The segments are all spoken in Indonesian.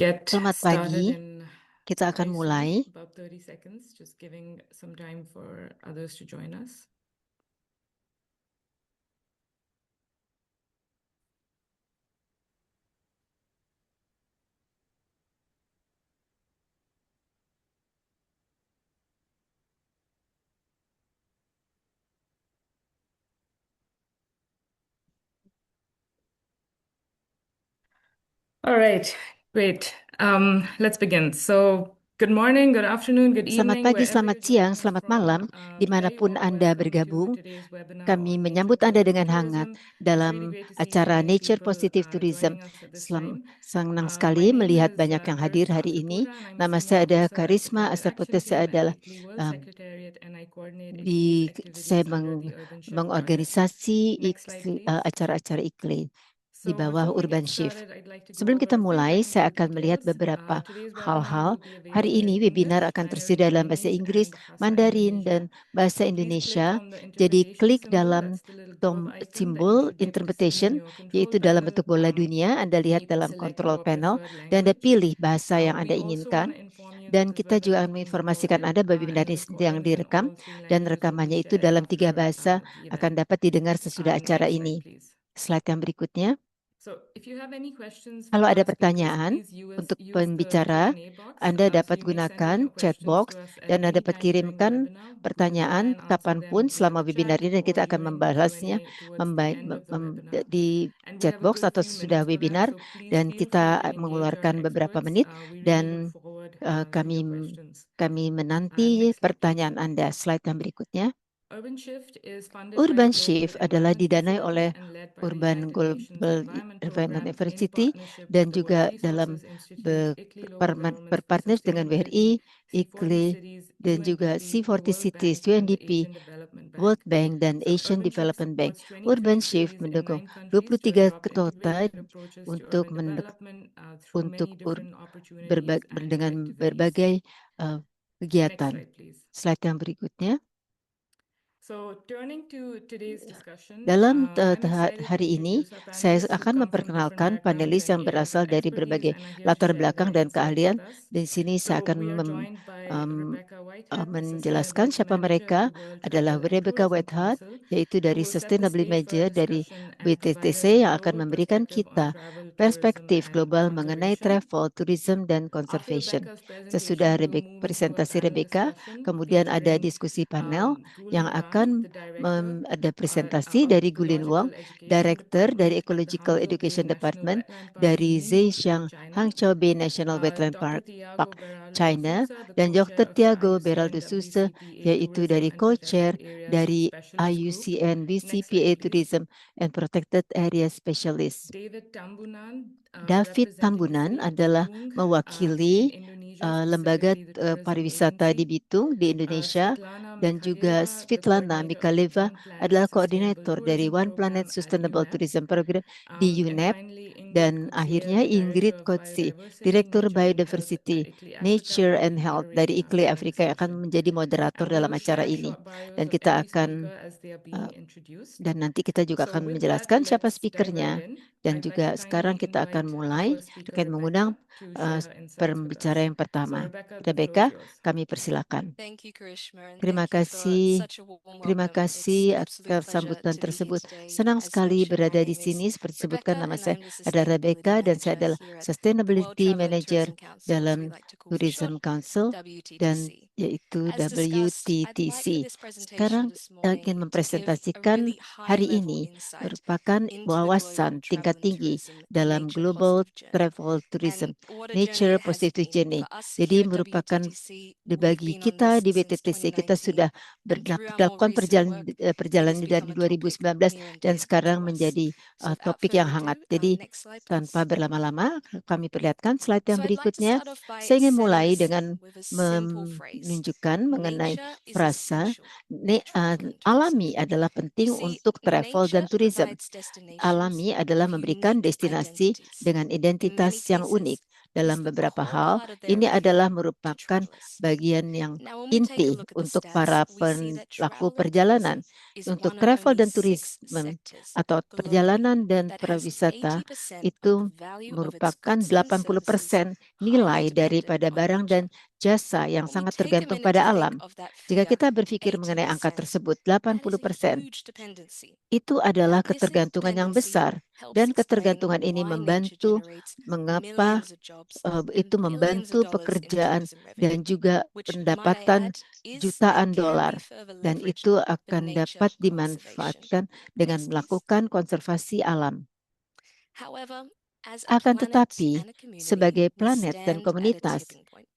get Selamat started pagi, in, kita akan I mulai. assume, about 30 seconds, just giving some time for others to join us. All right, great. Let's begin. So, good morning, good afternoon, good Selamat evening, pagi, wherever selamat you're siang, joining us selamat from. malam, Very dimanapun warm Anda welcome to bergabung. today's webinar Kami on nature menyambut Anda dengan positive hangat tourism. It's really dalam great to see so acara many Nature people Positive Tourism. joining us at this time. Senang My sekali name melihat is banyak yang hadir Karisma hari ini. Asarpura, and I'm a Nama senior saya ada officer at the Karisma Climate Action Asarpura. Saya Team at adalah ICLEI World um, Secretariat, and I coordinate ICLEI's saya activities under the Urban Shift project. mengorganisasi Next slide, please. acara-acara ICLEI di So bawah before we Urban get Shift. started, I'd like to go Sebelum over kita a few mulai, saya technical akan melihat details. beberapa Today's webinar hal-hal. will be Hari available in ini webinar English, akan Mandarin tersedia dalam bahasa Chinese, Inggris, and Bahasa Mandarin, Indonesia. dan bahasa So please click Indonesia. on the Jadi interpretation klik symbol. dalam That's the little globe icon that you simbol should be able to see in interpretation, your control yaitu dalam panel. bentuk bola dunia. Anda And lihat you can dalam select control our panel, preferred dan Anda language. pilih bahasa yang Anda We also want inginkan. to inform you that Dan this kita juga webinar is akan being menginformasikan recorded Anda bahwa webinar and ini is sedang recording in direkam, all three dan languages will be rekamannya itu shared dalam 3 after bahasa the akan event. dapat didengar sesudah acara Next slide, ini. please. Slide yang berikutnya. So, if you have any questions Kalau for ada our speakers, pertanyaan please untuk use the pembicara, Q&A box. Anda So dapat you may send in gunakan your chat questions box to us at dan Anda any dapat time during the kirimkan webinar. We will try pertanyaan and answer kapanpun them via selama the webinar chat ini, dan or kita akan during the membalasnya Q&A towards the end of the webinar. di And we chat have a box good atau few sesudah minutes for that, webinar, so please dan feel free to kita engage our mengeluarkan beberapa experts. menit, We really look dan forward to kami your questions. menanti Next slide, please. pertanyaan Anda. Slide yang berikutnya. Urban Shift is funded by Urban the Global Shift adalah Environment didanai Facility oleh and led by the Urban United Nations Global Environment Environment Programme in University, partnership with dan the World juga Resources dalam Institute, ICLEI Local Governments for berpartner dengan Sustainability, WRI, C40 ICLEI, Cities, dan juga UNDP, the C40 World Cities, Bank, and the UNDP, Asian Development World Bank. Bank, dan So Asian Urban Shift Development Bank. supports 23 Urban Shift cities in mendukung 9 countries to 23 adopt kota integrated approaches to untuk urban development through untuk many different opportunities and dengan activities. berbagai Next kegiatan. slide, please. Slide yang berikutnya. So, turning to today's discussion, Dalam I'm excited to hari ini, introduce our saya panelists who akan come from different memperkenalkan backgrounds panelis and yang areas of berasal dari expertise berbagai and are here to latar share belakang their dan insights with keahlian. us. Di sini saya So, akan we are joined by Rebecca Whitehead, the menjelaskan Sustainability siapa Manager of mereka. the World Adalah Travel and Rebecca Tourism Whitehead, Council, yaitu who dari will set the Sustainability stage for our Manager dari discussion and provide us a WTTC, yang akan global memberikan perspective on kita travel, tourism, perspektif and global mengenai conservation. travel, tourism, dan After conservation. Rebecca's Sesudah presentation, we'll move into a presentasi panel Rebecca, discussion kemudian ada featuring diskusi panel yang Gulin Wang, akan the director ada presentasi of dari Gulin Wang, Ecological Education Director dari Department at the Ecological Hangzhou Bay Education National Department Wetland Park in dari Ningbo, China. Hangzhou Bay National Wetland Dr. Park, Tiago Beraldo de China, Souza, the dan co-chair Dr. of the Tiago IUCN Beraldo Sousa, WCPA yaitu Tourism dari and Protected co-chair Areas dari Specialist Group. IUCN Next slide, WCPA please. Tourism and Protected Area Specialist. David Tambunan, David representing the Tambunan city of adalah Bitung in mewakili Indonesia, lembaga specifically the tourism pariwisata di agency. Bitung di Indonesia, Svetlana dan juga Mikhailova, the Svetlana coordinator of the Mikhaleva One Planet adalah Sustainable koordinator dari Tourism One Planet Program at Sustainable UNEP. Tourism Program di And UNEP. finally, Ingrid Dan Kotze, akhirnya the Director Ingrid of Kotzi, Biodiversity, Direktur Nature and Health at Biodiversity, ICLEI Africa, Nature will be and Health dari moderating our ICLEI panel Afrika, yang akan discussion. menjadi moderator And we dalam will acara share ini. short bios Dan of kita every akan speaker as they are being introduced. dan nanti kita juga So akan with that, menjelaskan siapa let's dive right speakernya. in. Dan I'd like to juga sekarang kindly kita akan invite our mulai first speaker, terkait mengundang Rebecca, to share her insights with pembicara us. yang So pertama. Rebecca, the floor is Rebecca, yours. kami persilakan. Thank you, Karishma, and Terima thank you for kasih. such a warm Terima welcome. It's kasih an absolute atas pleasure sambutan to be here tersebut. today. Senang As sekali mentioned, my berada di name is sini. Seperti disebutkan, Rebecca, nama and saya I'm the adalah Sustainability Rebecca, dan saya Manager adalah here at the World Sustainability Travel and Manager Tourism Council, as we dalam like to call for short, Tourism Council, dan WTTC. yaitu As discussed, I'd like for WTTC. this presentation Sekarang this ingin morning to give a mempresentasikan really hari high-level ini insight merupakan into the global wawasan travel tingkat and tinggi tourism dalam nature global positive journey. travel tourism, And what a journey nature it has positive been. journey. For us Jadi here at merupakan WTTC, we've bagi been on kita this di since BTTC, kita 2019. sudah And through our more melakukan recent work, it perjalanan has dari become a topic 2019 near and dan dear sekarang to us. menjadi So without topik yang further hangat. ado, Jadi next slide, tanpa please. berlama-lama, kami perlihatkan slide yang So I'd like to berikutnya. start off by Saya ingin setting mulai the dengan scene with a simple phrase. menunjukkan mengenai Nature is frasa essential for travel and tourism. alami adalah You penting see, untuk travel dan nature tourism. provides destinations Alami adalah with memberikan unique destinasi identities. dengan In identitas many yang cases, unik. dalam beberapa hal. Ini adalah merupakan bagian yang inti untuk para pelaku perjalanan. Untuk travel dan tourism atau perjalanan dan pariwisata itu merupakan 80% nilai daripada barang dan jasa yang sangat tergantung pada alam. Jika kita berpikir mengenai angka tersebut, 80%, itu adalah ketergantungan yang besar. Dan ketergantungan ini membantu mengapa itu membantu pekerjaan dan juga pendapatan jutaan dolar. Dan itu akan dapat dimanfaatkan dengan melakukan konservasi alam. Akan tetapi, sebagai planet dan komunitas,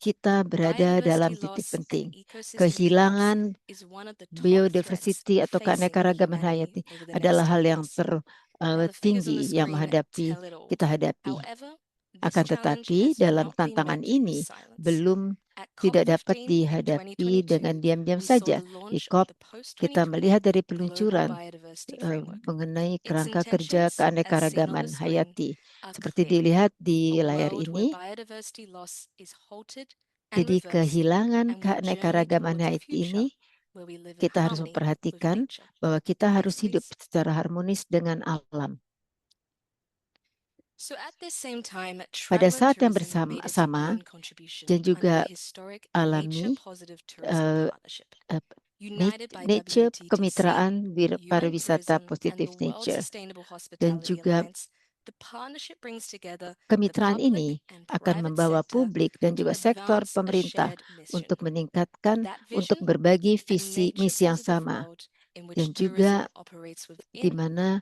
kita berada dalam titik penting. Kehilangan biodiversity atau keanekaragaman hayati adalah hal yang tertinggi yang kita hadapi. Akan tetapi, dalam tantangan ini tidak dapat dihadapi dengan diam-diam saja. Di COP, kita melihat dari peluncuran mengenai kerangka kerja keanekaragaman hayati. Seperti dilihat di layar ini, jadi kehilangan keanekaragaman hayati ini, kita harus memperhatikan bahwa kita harus hidup secara harmonis dengan alam. Pada saat yang bersama dan juga alami nature kemitraan pariwisata positif nature dan juga kemitraan ini akan membawa publik dan juga sektor pemerintah untuk meningkatkan, untuk berbagi visi misi yang sama, dan juga di mana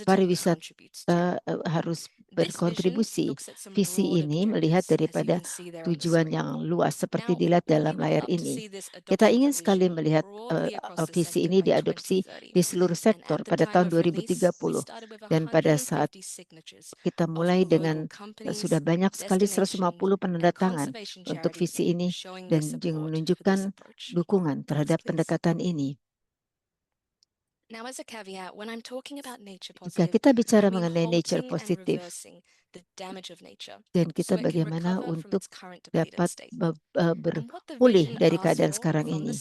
pariwisata harus berkontribusi. Visi ini melihat daripada tujuan yang luas seperti dilihat dalam layar ini. Kita ingin sekali melihat visi ini diadopsi di seluruh sektor pada tahun 2030. Dan pada saat kita mulai dengan sudah banyak sekali 150 penandatangan untuk visi ini dan menunjukkan dukungan terhadap pendekatan ini. Jika kita bicara mengenai nature positif dan kita bagaimana untuk dapat berpulih dari keadaan sekarang ini.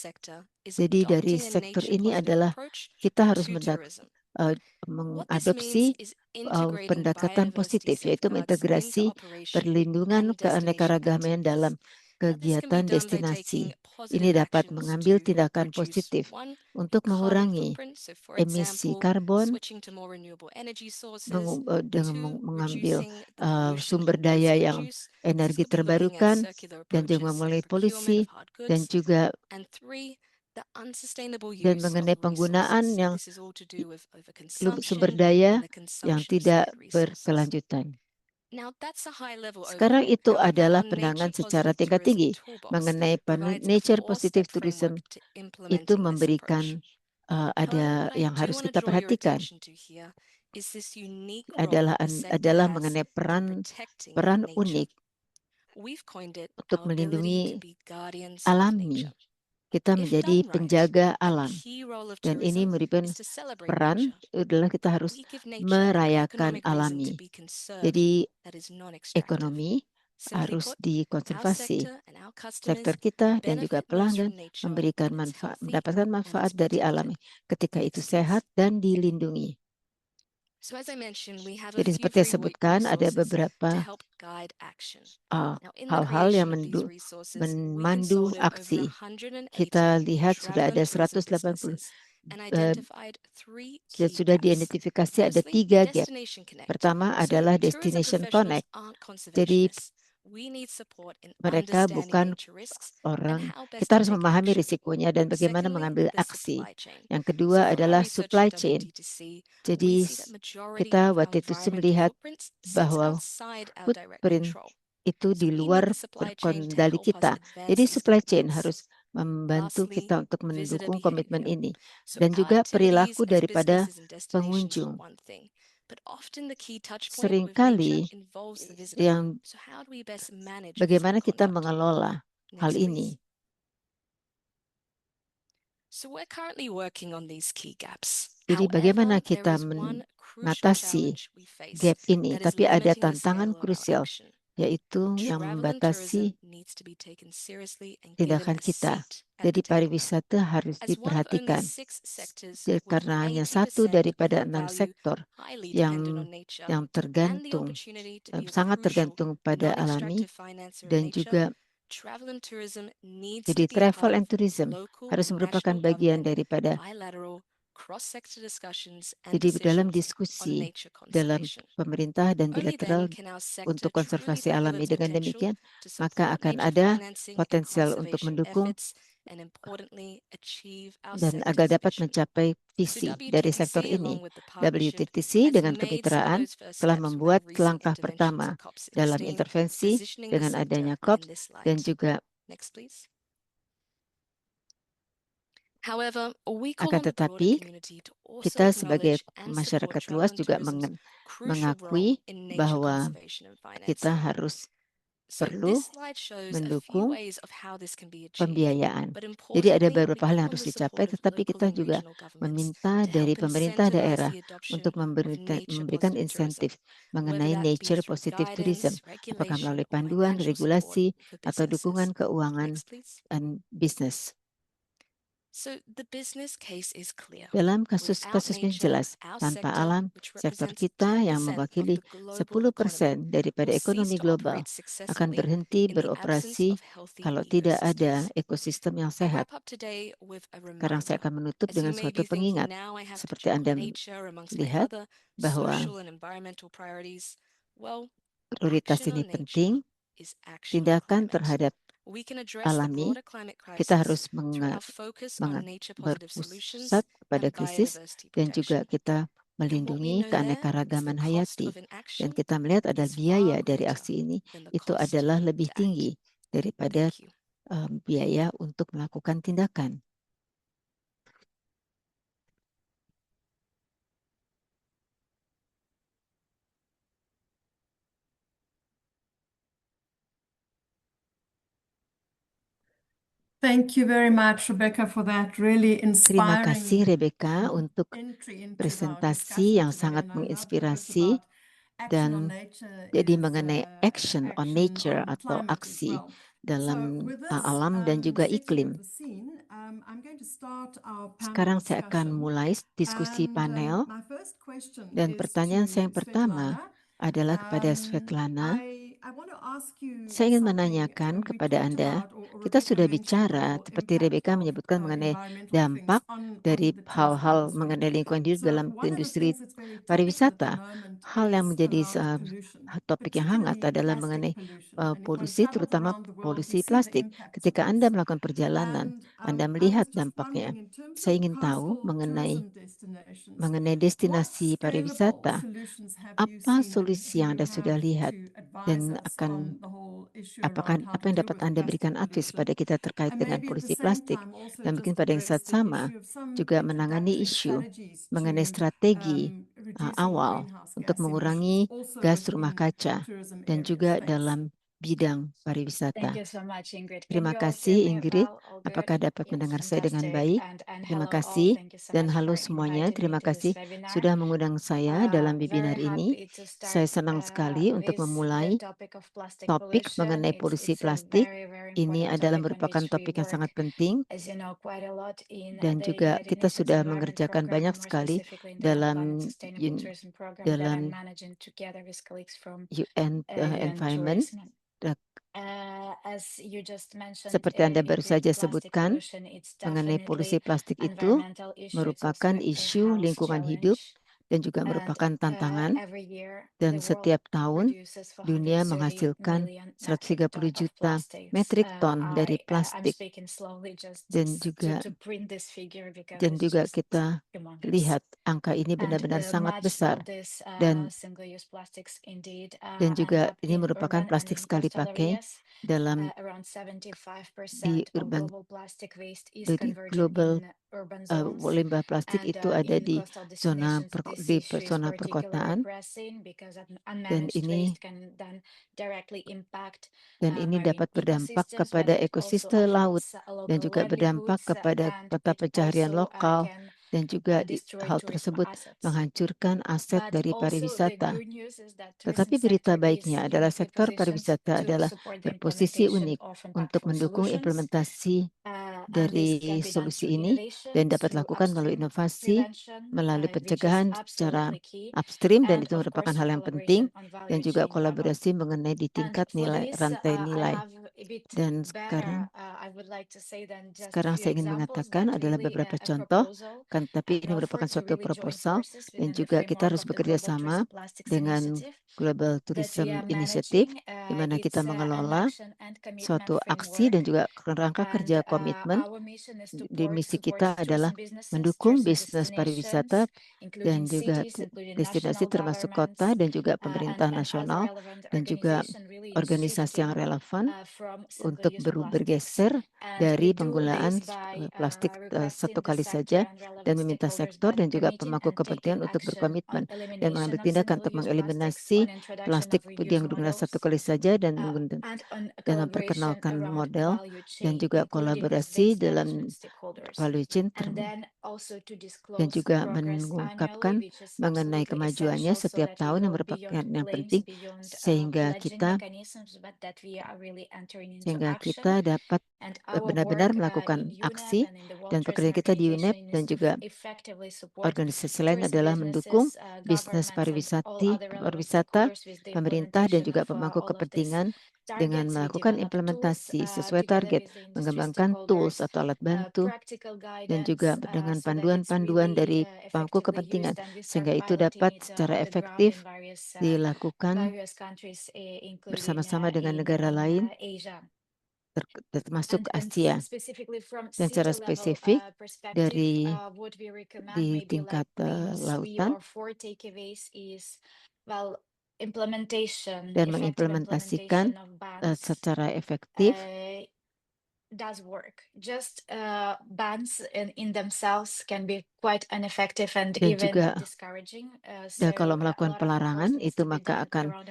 Jadi dari sektor ini adalah kita harus mengadopsi pendekatan positif, yaitu mengintegrasi perlindungan keanekaragaman dalam kegiatan destinasi. Ini dapat mengambil tindakan positif untuk mengurangi emisi karbon, dengan mengambil sumber daya yang energi terbarukan, dan juga mengurangi polusi, dan juga dan mengenai penggunaan yang sumber daya yang tidak berkelanjutan. Sekarang itu adalah pandangan secara tingkat tinggi mengenai nature positive tourism. Itu memberikan ada yang harus kita perhatikan adalah mengenai peran unik untuk melindungi alami. Kita menjadi penjaga alam, dan ini merupakan peran adalah kita harus merayakan alami. Jadi ekonomi harus dikonservasi. Sektor kita dan juga pelanggan mendapatkan manfaat dari alami ketika itu sehat dan dilindungi. Jadi seperti yang disebutkan, ada beberapa hal-hal yang memandu aksi. Kita lihat sudah ada 180 sudah diidentifikasi ada 3 gap. Pertama adalah Destination Connect. Jadi mereka bukan orang, kita harus memahami risikonya dan bagaimana mengambil aksi. Yang kedua adalah supply chain. Jadi kita waktu itu melihat bahwa footprint itu di luar kendali kita. Jadi supply chain harus membantu kita untuk mendukung komitmen ini. Dan juga perilaku daripada pengunjung. Seringkali bagaimana kita mengelola hal ini. Jadi bagaimana kita mengatasi gap ini, tapi ada tantangan krusial yaitu yang membatasi tindakan kita. Jadi pariwisata harus diperhatikan karena hanya satu daripada 6 sektor yang tergantung, sangat tergantung pada alami dan juga jadi travel and tourism harus merupakan bagian daripada jadi dalam diskusi dalam pemerintah dan bilateral untuk konservasi alami. Dengan demikian, maka akan ada potensial untuk mendukung dan agar dapat mencapai visi dari sektor ini. WTTC dengan kemitraan telah membuat langkah pertama dalam intervensi dengan adanya COP dan juga akan tetapi kita sebagai masyarakat luas juga mengakui bahwa kita harus perlu mendukung pembiayaan. Jadi ada beberapa hal yang harus dicapai, tetapi kita juga meminta dari pemerintah daerah untuk memberikan insentif mengenai nature positive tourism, apakah melalui panduan, regulasi, atau dukungan keuangan dan bisnis. Dalam kasus ini jelas, tanpa alam, sektor kita yang mewakili 10% daripada ekonomi global akan berhenti beroperasi kalau tidak ada ekosistem yang sehat. Sekarang saya akan menutup dengan suatu pengingat. Seperti Anda lihat bahwa prioritas ini penting, tindakan terhadap alami, kita harus berpusat pada krisis dan juga kita melindungi keanekaragaman hayati. Dan kita melihat ada biaya dari aksi ini, itu adalah lebih tinggi daripada biaya untuk melakukan tindakan. Thank you very much, Rebecca, for that really Terima inspiring kasih Rebecca untuk entry into our presentasi yang discussion sangat today. And I love to talk menginspirasi about action on dan nature jadi is, mengenai action on nature on atau climate as aksi well. dalam With this, alam dan juga setting iklim. of the scene, I'm going to start our panel Sekarang saya akan discussion. mulai diskusi And panel my first question dan is pertanyaan to saya yang pertama Svetlana. adalah kepada Svetlana. I want to ask you Saya ingin something. menanyakan We kepada talked Anda, about, or kita Rebecca sudah mentioned the bicara, whole seperti impact Rebecca of menyebutkan mengenai environmental dampak things dari on the travel hal-hal industry. mengenai lingkungan hidup So dalam one of the industri things that's very topical at the pariwisata. moment Hal yang is menjadi around pollution, topik yang hangat particularly adalah plastic mengenai pollution. And if one polusi, travels terutama around the world, polusi we see the plastik. impacts of Ketika Anda this. melakukan perjalanan, And Anda I melihat was just dampaknya. wondering, in terms Saya of ingin tahu coastal tourism destinations, mengenai what destinasi scalable pariwisata, solutions have you apa seen, and solusi do yang you Anda sudah have lihat to advise dan us akan on the whole issue apakah around how apa to yang deal dapat with Anda plastic berikan advies pollution? pada kita terkait And dengan maybe at the polusi same plastik time also dan mungkin just pada yang saat address the sama issue of some juga menangani introductory isu strategies mengenai to strategi reducing awal greenhouse untuk gas emissions mengurangi also gas rumah within kaca tourism dan areas. juga Thanks. dalam bidang Thank pariwisata. you so much, Ingrid. Can Terima you all hear kasih me Ingrid. well? All good? Apakah dapat Yes, mendengar saya dengan fantastic. baik? And Terima hello all. kasih Thank you so dan much halo for semuanya. inviting me Terima to this kasih webinar. sudah mengundang saya dalam webinar Very ini. happy to Saya start senang sekali untuk with the memulai topic of plastic topik pollution. mengenai polusi It's a plastik. very Ini important adalah topic on merupakan which we topik yang sangat work, penting as you know, quite a lot in dan the juga United kita Nations sudah Environment mengerjakan Program, banyak and more sekali specifically in the Global and dalam Sustainable Tourism Program that I'm managing together with colleagues from UN UN Environment. Tourism. Dan As you just mentioned, seperti Anda baru Ingrid, saja plastic sebutkan, pollution, it's mengenai polusi definitely plastik itu environmental issue. It's merupakan also a isu health lingkungan hidup challenge. dan juga And merupakan tantangan. every year, Dan the world setiap tahun produces dunia 430 menghasilkan million metric 130 ton of juta plastics. metrik ton dari I'm plastik speaking slowly just dan juga to print this figure because dan it's juga just kita humongous. lihat angka ini And benar-benar sangat much besar of this dan single-use plastics indeed dan end juga up ini in merupakan urban and plastik in sekali coastal pakai areas. dalam Around di 75% of urban. global plastic waste is Jadi converged global in urban zones. limbah plastik And itu ada in di coastal destinations, this issue is zona particularly perkotaan pressing because dan unmanaged ini waste can then directly impact dapat marine berdampak ecosystems, kepada but it also ekosistem laut affects dan local juga berdampak livelihoods kepada and mata it pencaharian also lokal can dan juga destroy hal tourism tersebut assets. menghancurkan aset But dari also the pariwisata. good news is that Tetapi tourism berita sector is baiknya adalah uniquely sektor positioned pariwisata to adalah support the berposisi implementation unik of untuk impactful mendukung solutions. implementasi And this dari can be done solusi through ini innovation, dan dapat through dilakukan melalui upstream inovasi, prevention, melalui which is pencegahan secara absolutely key, upstream, dan and itu of merupakan course hal yang collaboration penting, on dan value juga chain level. kolaborasi mengenai di And tingkat for nilai this, rantai I nilai. have a bit Dan better, I would like to say than just sekarang few saya ingin examples mengatakan that adalah really beberapa a contoh, proposal kan, tapi ini offer merupakan to suatu really join proposal, forces dan within the juga kita framework harus of the bekerja Global sama Tourism Plastics dengan Initiative Global that we Tourism are Initiative, managing. di mana kita It's an mengelola action and suatu commitment aksi dan framework. juga rangka And kerja komitmen. our mission is to Di misi support kita adalah tourism businesses, mendukung tourism bisnis destinations, pariwisata dan including juga cities, including destinasi national termasuk governments, kota dan juga and pemerintah other nasional relevant dan juga organizations really in organisasi yang shifting relevan from untuk single-use plastics. bergeser And dari we do penggunaan this by plastik requesting satu the kali sector saja and dan relevant meminta stakeholders sektor by dan juga committing pemangku and taking kepentingan untuk action on berkomitmen dan elimination mengambil of tindakan untuk single-use plastics, mengeliminasi on introduction plastik of yang reuse digunakan satu models, kali saja dan and on dan collaboration memperkenalkan around model value dan chain, juga including with kolaborasi base dalam management stakeholders. value chain And then also to dan disclose juga progress mengungkapkan annually, which is mengenai absolutely kemajuannya essential so setiap that we tahun yang go merupakan beyond yang claims, penting beyond sehingga pledging kita mechanisms, but that we are really entering into action. dapat And our benar-benar work melakukan in UNEP aksi and in the World dan Tourism pekerjaan kita di UNEP Organization dan is to juga effectively support organisasi lain tourism adalah mendukung businesses, bisnis governments, and all other relevant pariwisata, stakeholders with the pemerintah dan implementation juga of pemangku all of these kepentingan dengan targets. We melakukan develop tools implementasi sesuai together target, with the industry mengembangkan tools stakeholders, atau alat bantu practical dan juga guidance, dengan so that it's panduan-panduan really dari pemangku effectively kepentingan used, and we start sehingga itu piloting dapat it secara on the ground efektif in dilakukan various countries, including bersama-sama dengan in negara lain Asia. termasuk And Asia. specifically from Dan secara city level spesifik perspective, dari what we recommend di maybe tingkat like maybe 3 lautan or 4 takeaways is, well, implementation, dan effective mengimplementasikan implementation of bans secara efektif does work. Just bans in themselves can be quite ineffective and dan even juga discouraging. kalau So a melakukan lot of efforts pelarangan needs itu to be maka done akan around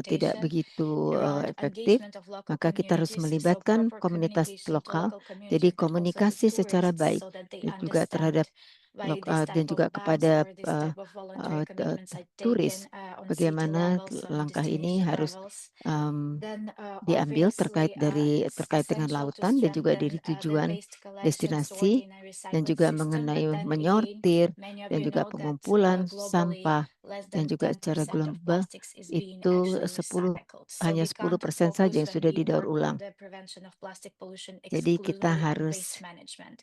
tidak implementation, begitu around efektif. engagement of local Maka kita harus communities. So melibatkan proper komunitas communication to lokal, local community, jadi but also to komunikasi secara tourists baik so that they dan juga terhadap understand why this dan type juga of bans kepada or this type of voluntary commitments are turis taken on city bagaimana levels, on langkah ini destination harus levels. Then diambil terkait obviously it's dengan essential to lautan dan juga dari strengthen the tujuan waste collection, destinasi sorting, and dan recycling juga system. mengenai But then again, menyortir many of dan you juga know that pengumpulan globally sampah less dan than juga secara 10% of global plastics is being itu actually recycled. So hanya we can't 10% saja focus yang when sudah we didaur work ulang. on the prevention of plastic pollution Jadi kita exclusively on harus waste management.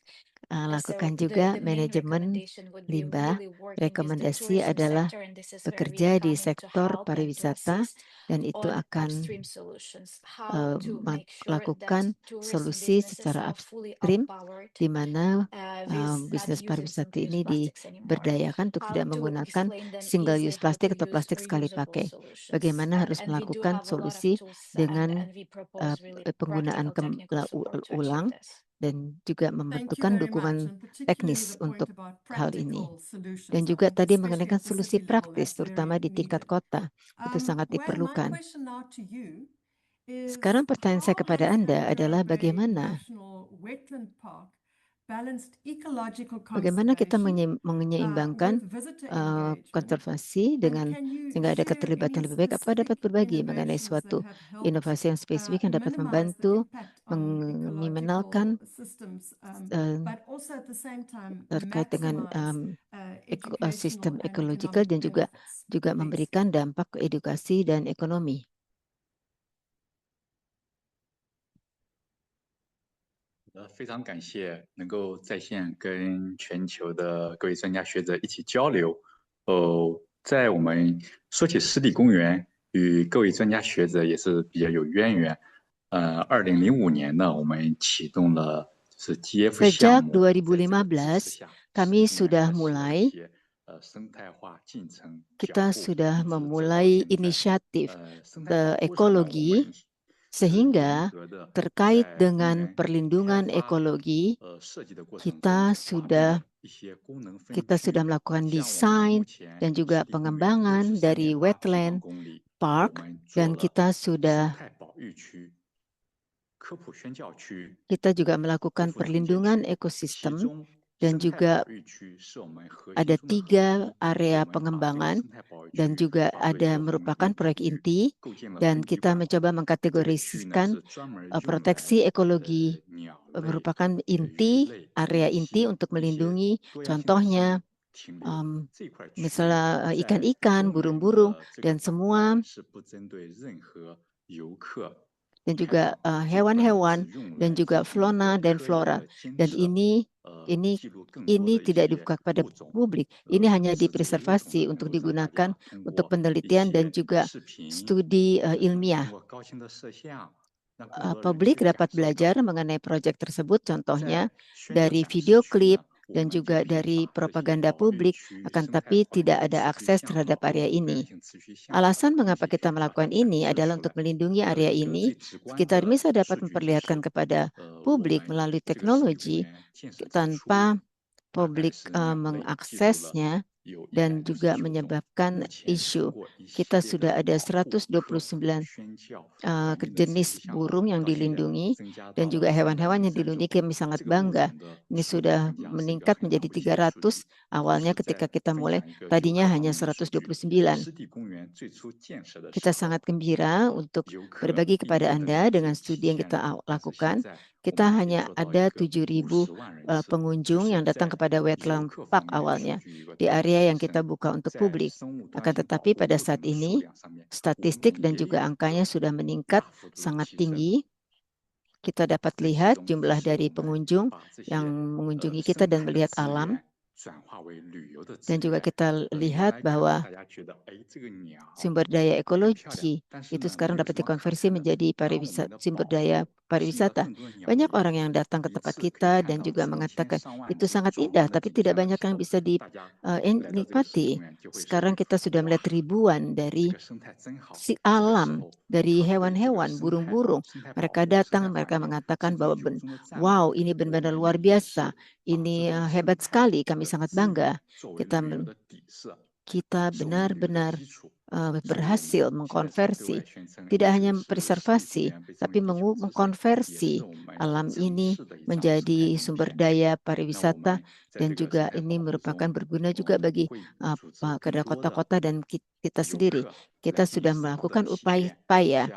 lakukan So juga the main manajemen recommendation would be limbah. really working with the Rekomendasi tourism adalah sector, and this is where we bekerja di come in to sektor help and to pariwisata assist dan itu on akan upstream solutions. How to make sure that melakukan tourism solusi businesses secara are fully upstream empowered di mana with not bisnis using pariwisata single-use ini plastics anymore. diberdayakan untuk How tidak to menggunakan explain them single easily, use how to plastik atau use plastik sekali reusable pakai. solutions. Bagaimana harus And we do melakukan have a lot of solusi tools dengan and we propose really penggunaan practical technical support to ulang achieve this. dan juga Thank you membutuhkan very much, dukungan and particularly teknis the point untuk about hal ini. practical solutions. Dan I juga think tadi especially mengenai at the solusi city level, praktis, that's terutama very di tingkat needed. kota. Itu sangat Wayne, my diperlukan. question now to you is, Sekarang pertanyaan saya how kepada has Anda Hillsborough adalah Bay bagaimana National Wetland Park balanced ecological Bagaimana kita conservation menyeimbangkan with visitor engagement? konservasi And dengan can you sehingga ada share keterlibatan any yang lebih baik? Apa dapat specific berbagi mengenai innovations that suatu have helped inovasi yang spesifik yang dapat minimize the membantu impact on meminimalkan ecological systems, eh, but also at the same time terkait dengan maximize sistem educational and ekologikal economic dan juga benefits? juga Thanks. memberikan dampak ke edukasi dan ekonomi. 非常感谢能够在线跟全球的各位专家学者一起交流。在我们说起湿地公园，与各位专家学者也是比较有渊源。2005年呢，我们启动了就是 GF 项 Sejak 目，在这个支持 2015, 下， kami 10年 sudah 开始了 mulai 一些生态化进程脚 kita 步， sudah 一直走到 memulai 现在。 inisiatif 生态保护上呢，我 ekologi 们 sehingga terkait dengan perlindungan ekologi 设计的过程 kita 中 sudah 一些功能分 kita 区 sudah melakukan 像我们 desain 目前 dan juga 湿地公园 pengembangan 63.8 dari 平方 wetland 公里， park 我们做 dan 了 kita 生 sudah 态保育区、科普宣教区、 kita juga 恢 melakukan 复重建 perlindungan 区、其 ekosistem 中 dan juga ada 3 area pengembangan dan juga ada merupakan proyek inti, dan kita mencoba mengkategorisikan proteksi ekologi merupakan area inti untuk melindungi, contohnya misalnya ikan-ikan, burung-burung, dan semua, dan juga hewan-hewan, dan juga fauna dan flora. Dan ini tidak dibuka kepada publik. Ini hanya dipreservasi untuk digunakan untuk penelitian dan juga studi ilmiah. Publik dapat belajar mengenai proyek tersebut, contohnya dari video klip dan juga dari propaganda publik, akan tapi tidak ada akses terhadap area ini. Alasan mengapa kita melakukan ini adalah untuk melindungi area ini, sekitar bisa dapat memperlihatkan kepada publik melalui teknologi tanpa publik mengaksesnya dan juga menyebabkan isu. Kita sudah ada 129 jenis burung yang dilindungi dan juga hewan-hewan yang dilindungi. Kami sangat bangga. Ini sudah meningkat menjadi 300 awalnya ketika kita mulai, tadinya hanya 129. Kita sangat gembira untuk berbagi kepada Anda dengan studi yang kita lakukan. Kita hanya ada 7.000 pengunjung yang datang kepada Wetland Park awalnya di area yang kita buka untuk publik. Akan tetapi pada saat ini statistik dan juga angkanya sudah meningkat sangat tinggi. Kita dapat lihat jumlah dari pengunjung yang mengunjungi kita dan melihat alam. Dan juga kita lihat bahwa sumber daya ekologi itu sekarang dapat dikonversi menjadi sumber daya pariwisata. Banyak orang yang datang ke tempat kita dan juga mengatakan itu sangat indah, tapi tidak banyak yang bisa dinikmati. Sekarang kita sudah melihat ribuan dari alam, dari hewan-hewan, burung-burung. Mereka datang, mereka mengatakan bahwa wow, ini benar-benar luar biasa. Ini hebat sekali, kami sangat bangga. Kita benar-benar berhasil mengkonversi, tidak hanya preservasi, tapi mengkonversi alam ini menjadi sumber daya pariwisata, dan juga ini merupakan berguna juga bagi kota-kota dan kita sendiri. Kita sudah melakukan upaya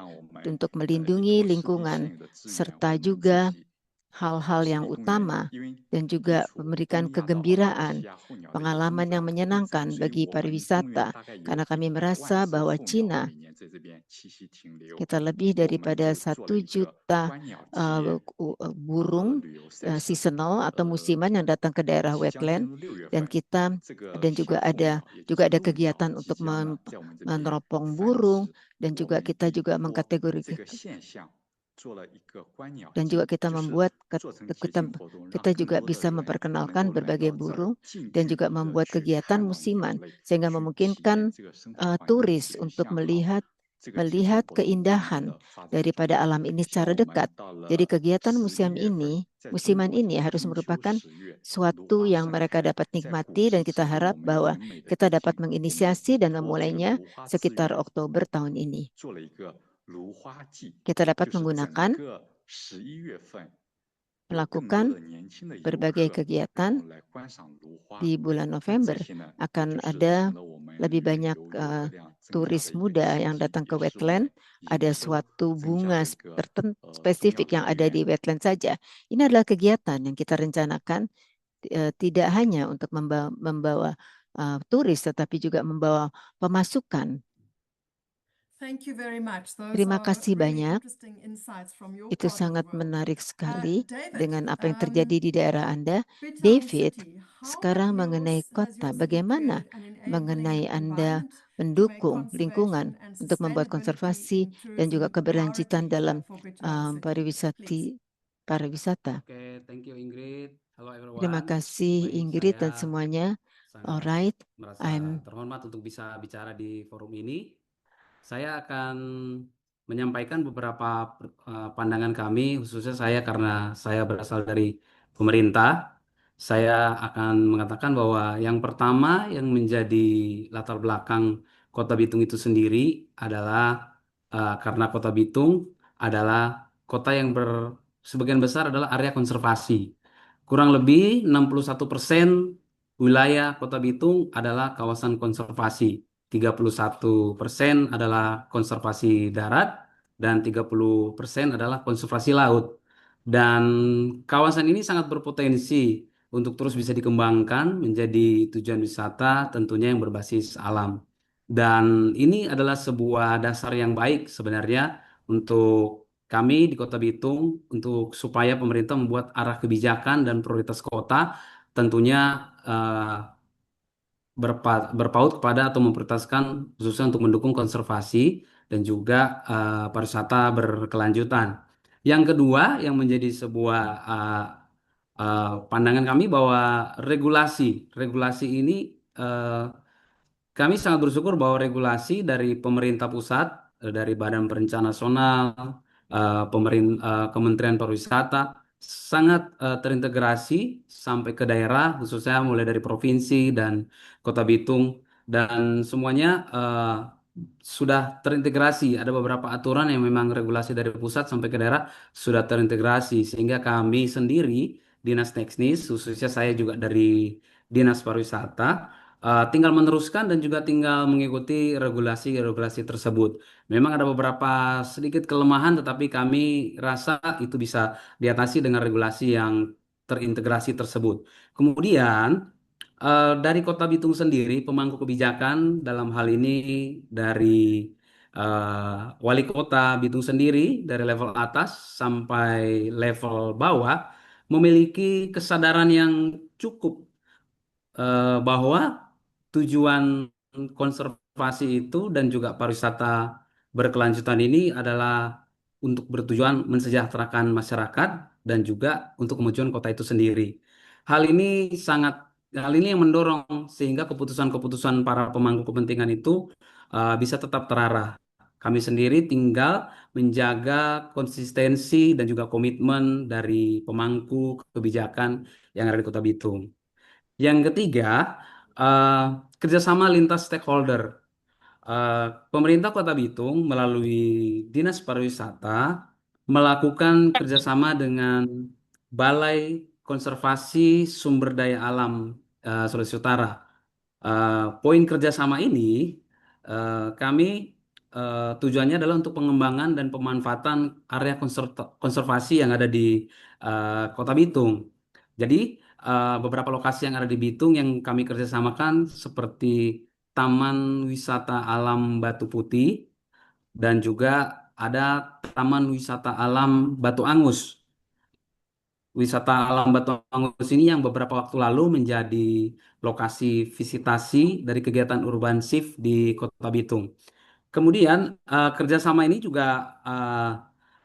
untuk melindungi lingkungan, serta juga hal-hal yang utama dan juga memberikan kegembiraan, pengalaman yang menyenangkan bagi pariwisata, karena kami merasa bahwa Cina, kita lebih daripada 1 juta burung seasonal atau musiman yang datang ke daerah wetland, dan juga ada kegiatan untuk meneropong burung, dan juga kita juga mengkategorikan dan juga kita membuat kita juga bisa memperkenalkan berbagai burung dan juga membuat kegiatan musiman sehingga memungkinkan turis untuk melihat keindahan daripada alam ini secara dekat. Jadi kegiatan musiman ini harus merupakan suatu yang mereka dapat nikmati, dan kita harap bahwa kita dapat menginisiasi dan memulainya sekitar Oktober tahun ini. Kita dapat melakukan berbagai kegiatan di bulan November. Akan ada lebih banyak turis muda yang datang ke wetland. Ada suatu bunga spesifik yang ada di wetland saja. Ini adalah kegiatan yang kita rencanakan tidak hanya untuk membawa turis, tetapi juga membawa pemasukan. Terima kasih banyak. Itu sangat menarik sekali dengan apa yang terjadi di daerah Anda. David, sekarang mengenai kota, bagaimana mengenai Anda mendukung lingkungan untuk membuat konservasi dan juga keberlanjutan dalam pariwisata? Oke, thank you Ingrid. Halo everyone. Terima kasih Ingrid dan semuanya. Alright, merasa terhormat untuk bisa bicara di forum ini. Saya akan menyampaikan beberapa pandangan kami, khususnya saya karena saya berasal dari pemerintah. Saya akan mengatakan bahwa yang pertama yang menjadi latar belakang Kota Bitung itu sendiri adalah karena Kota Bitung adalah kota yang sebagian besar adalah area konservasi. Kurang lebih 61% wilayah Kota Bitung adalah kawasan konservasi. 31% adalah konservasi darat dan 30% adalah konservasi laut. Dan kawasan ini sangat berpotensi untuk terus bisa dikembangkan menjadi tujuan wisata tentunya yang berbasis alam. Dan ini adalah sebuah dasar yang baik sebenarnya untuk kami di Kota Bitung untuk supaya pemerintah membuat arah kebijakan dan prioritas kota tentunya berpaut kepada atau memprioritaskan khususnya untuk mendukung konservasi dan juga pariwisata berkelanjutan. Yang kedua yang menjadi sebuah pandangan kami bahwa regulasi ini uh, kami sangat bersyukur bahwa regulasi dari pemerintah pusat, dari Badan Perencanaan Nasional, Kementerian Pariwisata sangat terintegrasi sampai ke daerah, khususnya mulai dari provinsi dan Kota Bitung, dan semuanya sudah terintegrasi. Ada beberapa aturan yang memang regulasi dari pusat sampai ke daerah sudah terintegrasi, sehingga kami sendiri, Dinas Teknis, khususnya saya juga dari Dinas Pariwisata, tinggal meneruskan dan juga tinggal mengikuti regulasi-regulasi tersebut. Memang ada beberapa sedikit kelemahan, tetapi kami rasa itu bisa diatasi dengan regulasi yang terintegrasi tersebut. Kemudian, dari Kota Bitung sendiri, pemangku kebijakan dalam hal ini dari Wali Kota Bitung sendiri, dari level atas sampai level bawah, memiliki kesadaran yang cukup bahwa tujuan konservasi itu dan juga pariwisata berkelanjutan ini adalah untuk bertujuan mensejahterakan masyarakat dan juga untuk kemajuan kota itu sendiri. Hal ini sangat Hal ini yang mendorong sehingga keputusan-keputusan para pemangku kepentingan itu bisa tetap terarah. Kami sendiri tinggal menjaga konsistensi dan juga komitmen dari pemangku kebijakan yang ada di Kota Bitung. Yang ketiga, eh, kerjasama lintas stakeholder. Eh, Pemerintah Kota Bitung melalui Dinas Pariwisata melakukan kerjasama dengan Balai Konservasi Sumber Daya Alam Sulawesi Utara. Poin kerjasama ini kami tujuannya adalah untuk pengembangan dan pemanfaatan area konservasi yang ada di Kota Bitung. Jadi beberapa lokasi yang ada di Bitung yang kami kerjasamakan seperti Taman Wisata Alam Batu Putih dan juga ada Taman Wisata Alam Batu Angus. Wisata Alam Batu Angus ini yang beberapa waktu lalu menjadi lokasi visitasi dari kegiatan urban shift di Kota Bitung. Kemudian kerjasama ini juga eh,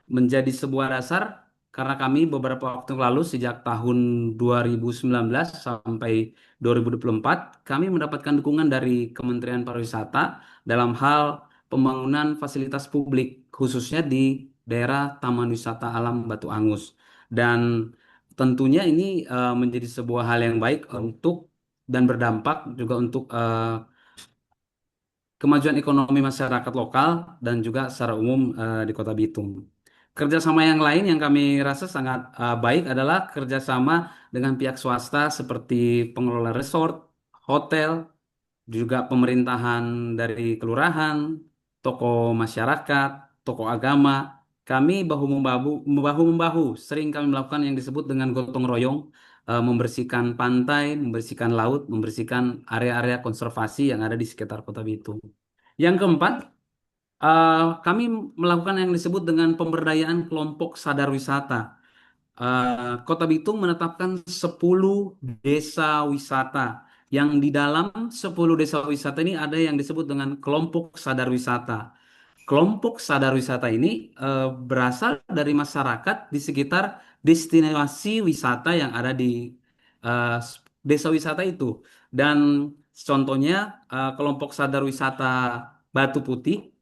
menjadi sebuah dasar karena kami beberapa waktu lalu sejak tahun 2019 sampai 2024 kami mendapatkan dukungan dari Kementerian Pariwisata dalam hal pembangunan fasilitas publik khususnya di daerah Taman Wisata Alam Batu Angus. Dan tentunya ini menjadi sebuah hal yang baik untuk dan berdampak juga untuk kemajuan ekonomi masyarakat lokal dan juga secara umum di Kota Bitung. Kerjasama yang lain yang kami rasa sangat baik adalah kerjasama dengan pihak swasta seperti pengelola resort, hotel, juga pemerintahan dari kelurahan, tokoh masyarakat, tokoh agama. Kami bahu membahu, sering kami melakukan yang disebut dengan gotong royong, membersihkan pantai, membersihkan laut, membersihkan area-area konservasi yang ada di sekitar Kota Bitung. Yang keempat, kami melakukan yang disebut dengan pemberdayaan kelompok sadar wisata. Kota Bitung menetapkan 10 desa wisata yang di dalam 10 desa wisata ini ada yang disebut dengan kelompok sadar wisata. Kelompok sadar wisata ini berasal dari masyarakat di sekitar destinasi wisata yang ada di eh, desa wisata itu. Dan contohnya kelompok sadar wisata Batu Putih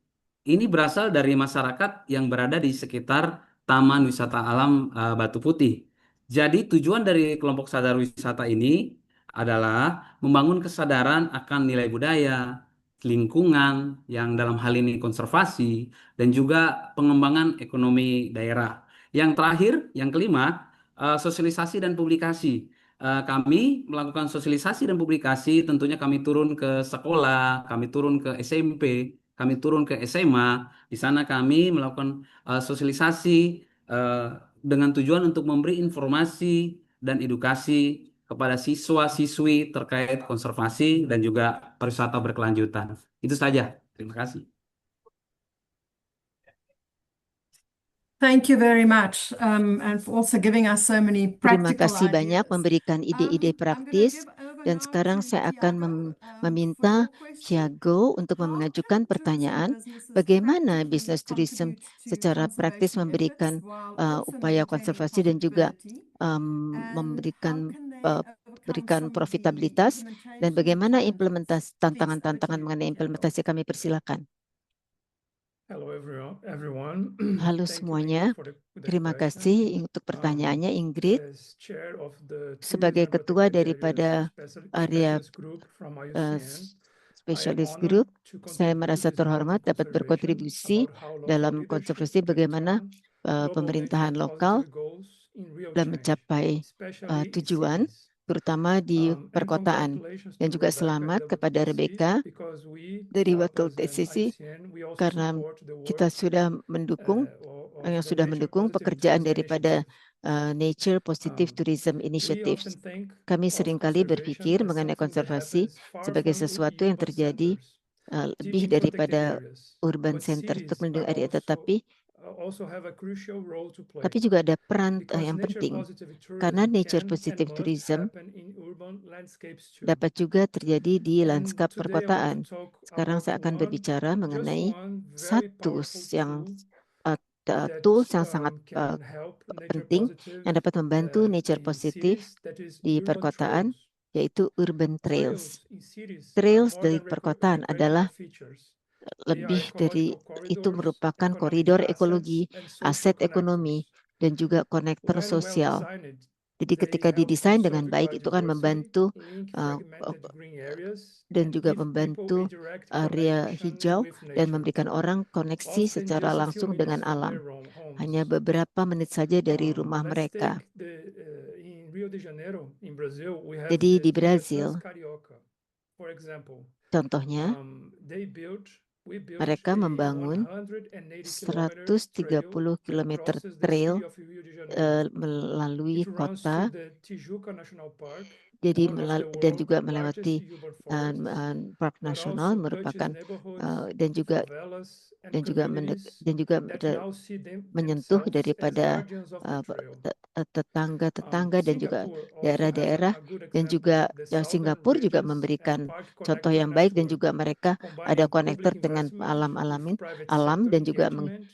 ini berasal dari masyarakat yang berada di sekitar Taman Wisata Alam Batu Putih. Jadi tujuan dari kelompok sadar wisata ini adalah membangun kesadaran akan nilai budaya, lingkungan, yang dalam hal ini konservasi, dan juga pengembangan ekonomi daerah. Yang terakhir, yang kelima, sosialisasi dan publikasi. Kami melakukan sosialisasi dan publikasi, tentunya kami turun ke sekolah, kami turun ke SMP, kami turun ke SMA. Di sana kami melakukan sosialisasi eh, dengan tujuan untuk memberi informasi dan edukasi kepada siswa-siswi terkait konservasi dan juga pariwisata berkelanjutan. Itu saja. Terima kasih. Thank you very much, and for also giving us so many Terima practical kasih banyak ideas. memberikan ide-ide I'm gonna praktis. give over Dan now sekarang to saya akan Thiago, for meminta your question. Thiago untuk How mengajukan can tourism pertanyaan, businesses bagaimana practically bisnis tourism contribute to secara praktis conservation memberikan efforts while also upaya maintaining konservasi dan juga profitability? And how memberikan can they overcome berikan some of the profitabilitas dan implementation bagaimana challenges? Please, over tantangan-tantangan to you, mengenai Thiago. implementasi. Kami persilakan. Hello everyone. Halo Thank you semuanya, Ingrid for the terima question. kasih untuk pertanyaannya Ingrid. As chair of the Sebagai Tourism ketua Protected daripada Areas area Specialist Group from uh, IUCN, I am Specialist honored Group, to saya contribute merasa this terhormat important dapat observation berkontribusi about how local dalam leadership konservasi can bagaimana turn global pemerintahan action lokal positive goals in real dalam change, mencapai especially in tujuan, cities. terutama di And perkotaan. congratulations Dan to juga Rebecca and selamat kepada WTCC Rebecca because we dari Wakil as an TCC IUCN we also karena support the kita work sudah mendukung yang of the sudah Nature mendukung Positive pekerjaan Tourism daripada Initiative. Nature Positive Um, Tourism we Initiatives. often think Kami of seringkali conservation berpikir as mengenai something that konservasi happens far sebagai from sesuatu yang urban terjadi centers, deep lebih in protected daripada areas. urban But center untuk cities melindungi are area, tetapi also have a crucial role to play tapi juga ada peran because yang nature penting positive karena tourism nature can and positive must tourism happen in urban landscapes too. dapat juga terjadi di And landskap today I want to perkotaan. talk Sekarang about saya akan berbicara just mengenai one very satu powerful yang tool tools yang sangat can help nature penting positive yang dapat membantu nature in positif cities, that is di urban perkotaan, trails. yaitu urban trails. Trails in cities are Trails more dari than perkotaan adalah recreational features. They are lebih dari ecological itu, corridors, merupakan economic koridor assets, ekologi, and social aset ekonomi, connectors. dan juga konektor When well sosial. designed, Jadi they ketika help didesain conserve dengan baik, itu akan biodiversity, membantu link uh, fragmented green areas, dan and juga give people membantu a direct area connection hijau with dan nature. memberikan orang koneksi Often secara just a few langsung minutes dengan from alam. their homes. Hanya beberapa menit saja dari rumah Let's mereka. take in Rio de Janeiro, in Brazil, we have Jadi di the Trilha Brazil, Transcarioca. For example, contohnya, we built mereka a membangun 180 130 trail km that crosses the trail city of Rio de Janeiro. melalui It runs kota, through the Tijuca National Park, jadi one of the dan world's juga largest melewati urban forests, Park but Nasional, also merupakan touches neighborhoods, dan juga favelas, and dan juga communities dan juga that now see menyentuh themselves as daripada guardians of the trail. tetangga-tetangga dan juga Singapore also has daerah-daerah, a good dan example. juga The southern Singapura juga ridges and memberikan park contoh connector yang baik, dan network, juga mereka ada combining konektor public dengan investment with private alam, sector dan juga engagement,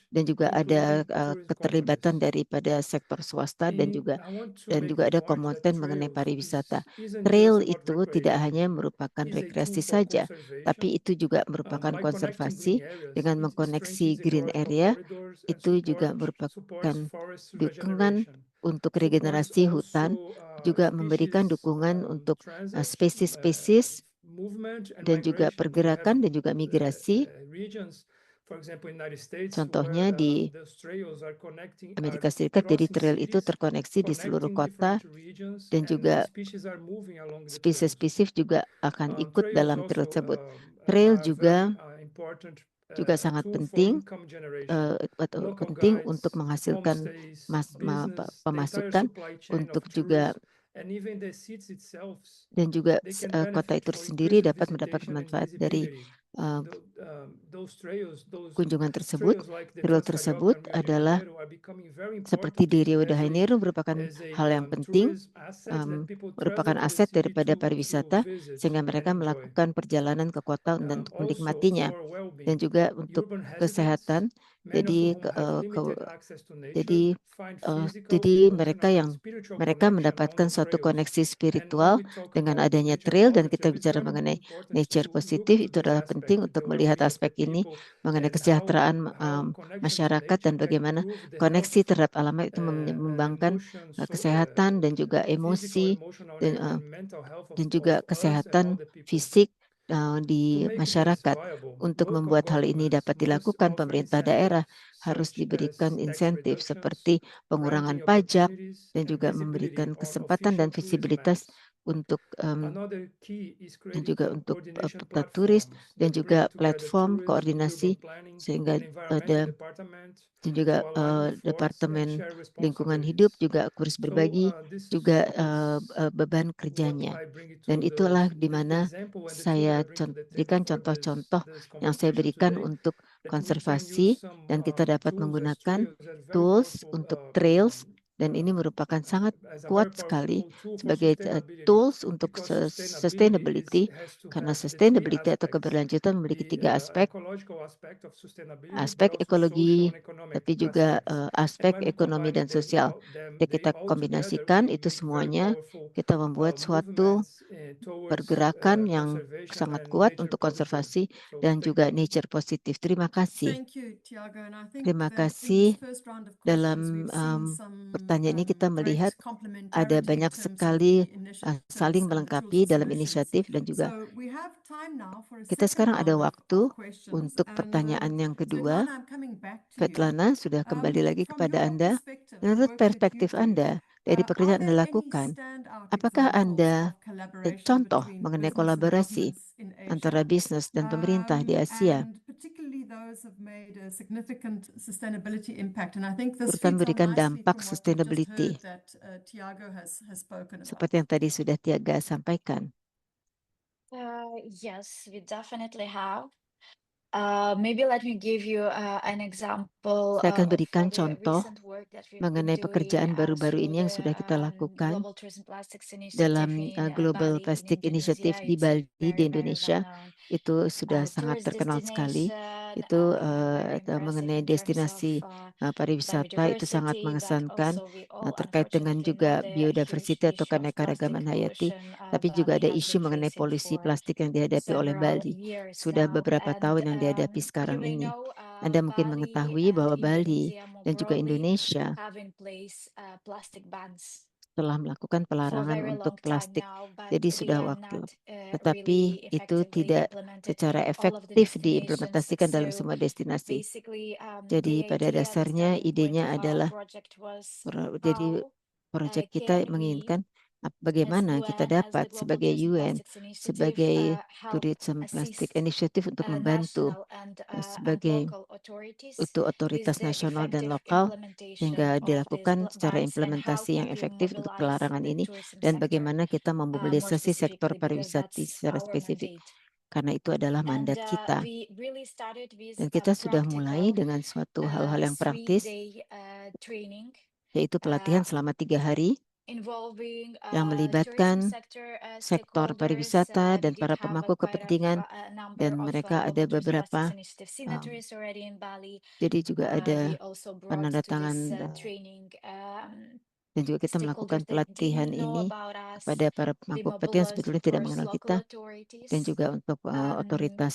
ada including tourism keterlibatan companies. daripada sektor swasta, dan juga I want to make the ada point that komitmen mengenai trails pariwisata. isn't Trail just about itu tidak recreation. hanya merupakan It's a rekreasi tool for saja, tapi conservation. itu juga merupakan By connecting green konservasi. areas, Dengan it mengkoneksi strengthens green ecological area, corridors and itu juga supports merupakan forest dukungan regeneration. untuk Supports regenerasi hutan, also juga memberikan species dukungan untuk transit, spesies-spesies movement and dan juga migration. We have pergerakan dan juga migrasi. regions, for example, in United States, Contohnya where di those trails are connecting, Amerika Serikat, jadi crossing trail itu cities, terkoneksi di seluruh connecting kota, different regions, dan and juga species are moving along the trails. spesies-spesies juga akan ikut Trails dalam trail also tersebut. Trail are juga very important sangat tool for penting income generation. Local penting guides, untuk menghasilkan homestays, business, the entire pemasukan supply chain untuk of juga, tours, and even the cities itself, dan juga they can kota benefit itu for sendiri increased dapat mendapatkan visitation and manfaat dari visibility. Those trails kunjungan tersebut. like the Trail Transcarioca tersebut and Rio de adalah Janeiro are becoming very seperti important, di Rio de especially Janeiro, merupakan as a hal yang penting, tourism asset that people merupakan travel to the aset city daripada to pariwisata, visit sehingga and mereka enjoy. melakukan perjalanan ke kota dan untuk Also menikmatinya. for Dan well-being, juga untuk urban residents, kesehatan. many of Jadi whom have limited access to nature, jadi find physical, jadi emotional, and spiritual mereka connection on mendapatkan the suatu trails. koneksi And when spiritual we talk dengan about adanya nature trail, dan kita positive, it's bicara very mengenai important nature to look positif, into itu this adalah aspect, penting the untuk melihat well-being of the aspek ini people, mengenai and kesejahteraan how connection to masyarakat, nature dan can bagaimana improve the koneksi health, terhadap alam itu mengembangkan emotion, kesehatan dan juga physical, emosi, emotional, dan and mental health of dan juga us and kesehatan all the people. fisik make di this masyarakat. viable, Untuk local membuat hal ini governments dapat must dilakukan, offer pemerintah daerah incentives harus such diberikan as tax insentif reductions, seperti pengurangan granting pajak opportunities, dan and juga visibility memberikan on kesempatan official dan tourism visibilitas maps. untuk Another key is dan creating juga untuk coordination peta turis platforms dan that juga bring together platform tourism, koordinasi urban planning, sehingga and environmental ada department dan juga to align efforts and Departemen share Lingkungan Hidup responsibilities. juga harus So berbagi this juga is beban what kerjanya. I bring it Dan to itulah di the mana example and the tool that saya I bring to the table berikan for contoh-contoh this yang saya conversation berikan today, untuk that we can konservasi use some dan kita dapat tools as menggunakan trails as very tools powerful untuk trails dan ini merupakan sangat as a very kuat powerful sekali tool for sebagai sustainability tools untuk because sustainability has to karena have the three sustainability atau aspects: keberlanjutan memiliki the 3 aspek, ecological aspect of sustainability, aspek but also social ekologi, and economic tapi juga aspects. And aspek when we ekonomi combine dan sosial. Jika they kita all together, we kombinasikan can itu make very semuanya, powerful kita membuat suatu movements towards pergerakan yang conservation sangat and kuat nature untuk positive. konservasi So dan thank juga you. nature positif. Terima kasih. Thank you, Tiago. And I think Terima that in kasih. this first round of questions, Dalam we've seen some pertanyaan ini kita melihat great ada complementarity in banyak terms of sekali the initiatives saling and the tools melengkapi and dalam solutions. inisiatif dan juga So we have time now for a kita second sekarang ada round waktu of questions. untuk And pertanyaan yang kedua. Svetlana, I'm coming back to you. Svetlana sudah kembali lagi From kepada your Anda. perspective, the Menurut work that you perspektif do, Anda dari are pekerjaan there Anda any lakukan, standout apakah examples Anda of collaboration contoh between mengenai business and kolaborasi governments in antara Asia? bisnis dan pemerintah di Asia, And particularly those have made a significant sustainability impact. And I think this terutama feeds on memberikan nicely dampak from what we've just sustainability, heard that Tiago has spoken about. seperti yang tadi sudah Tiaga sampaikan? Yes, we definitely have. Maybe let me give you an example Saya akan of berikan the contoh recent work that we've been mengenai doing pekerjaan baru-baru through ini yang the sudah kita lakukan Global Tourism Plastics Initiative dalam in Global Bali, in Plastic Initiative Indonesia. di It's a Bali di very, very Indonesia. well-known Itu sudah sangat tourist terkenal sekali. destination, Itu very impressive mengenai in terms of destinasi pariwisata itu sangat biodiversity, but mengesankan, also we all terkait dengan unfortunately know juga the huge biodiversity atau issue of plastic keanekaragaman hayati, pollution tapi juga Bali ada has isu been mengenai facing polusi for plastik yang dihadapi oleh several Bali. years Sudah now. beberapa And tahun yang dihadapi you sekarang may ini. know Anda mungkin Bali mengetahui and bahwa Bali Indonesia more dan juga broadly Indonesia have in place plastic bans telah melakukan for a pelarangan very untuk long time plastik. now, but Jadi they sudah are waktu. not Tetapi really itu effectively tidak implemented secara in all of the efektif destinations. diimplementasikan dalam So semua destinasi. basically, Jadi the pada idea, the dasarnya starting point idenya of our adalah project was jadi how proyek kita can we, menginginkan as bagaimana kita UN, as the dapat Global sebagai Tourism UN, Plastics Initiative, sebagai help Tourism Plastic assist Initiative untuk membantu national and sebagai local authorities untuk with otoritas the nasional dan effective lokal implementation sehingga of these dilakukan secara bans, and how implementasi yang can we efektif untuk mobilize pelarangan the ini tourism dan sector bagaimana kita more memobilisasi sektor specifically, because pariwisata that's secara our spesifik mandate. karena itu adalah And mandat kita. we really started with Dan a kita sudah mulai practical dengan suatu hal-hal yang praktis, 3-day training yaitu pelatihan selama 3 hari involving yang tourism melibatkan sector sektor stakeholders. pariwisata We dan did para have pemangku quite kepentingan a number dan of mereka ada Global Tourism Plastics beberapa Initiative signatories already in Bali. jadi juga ada We also brought to penandatangan this training dan juga kita melakukan stakeholders that pelatihan didn't know ini about us. kepada para We pemangku kepentingan mobilized, sebetulnya of tidak course, mengenal local kita authorities. dan juga untuk otoritas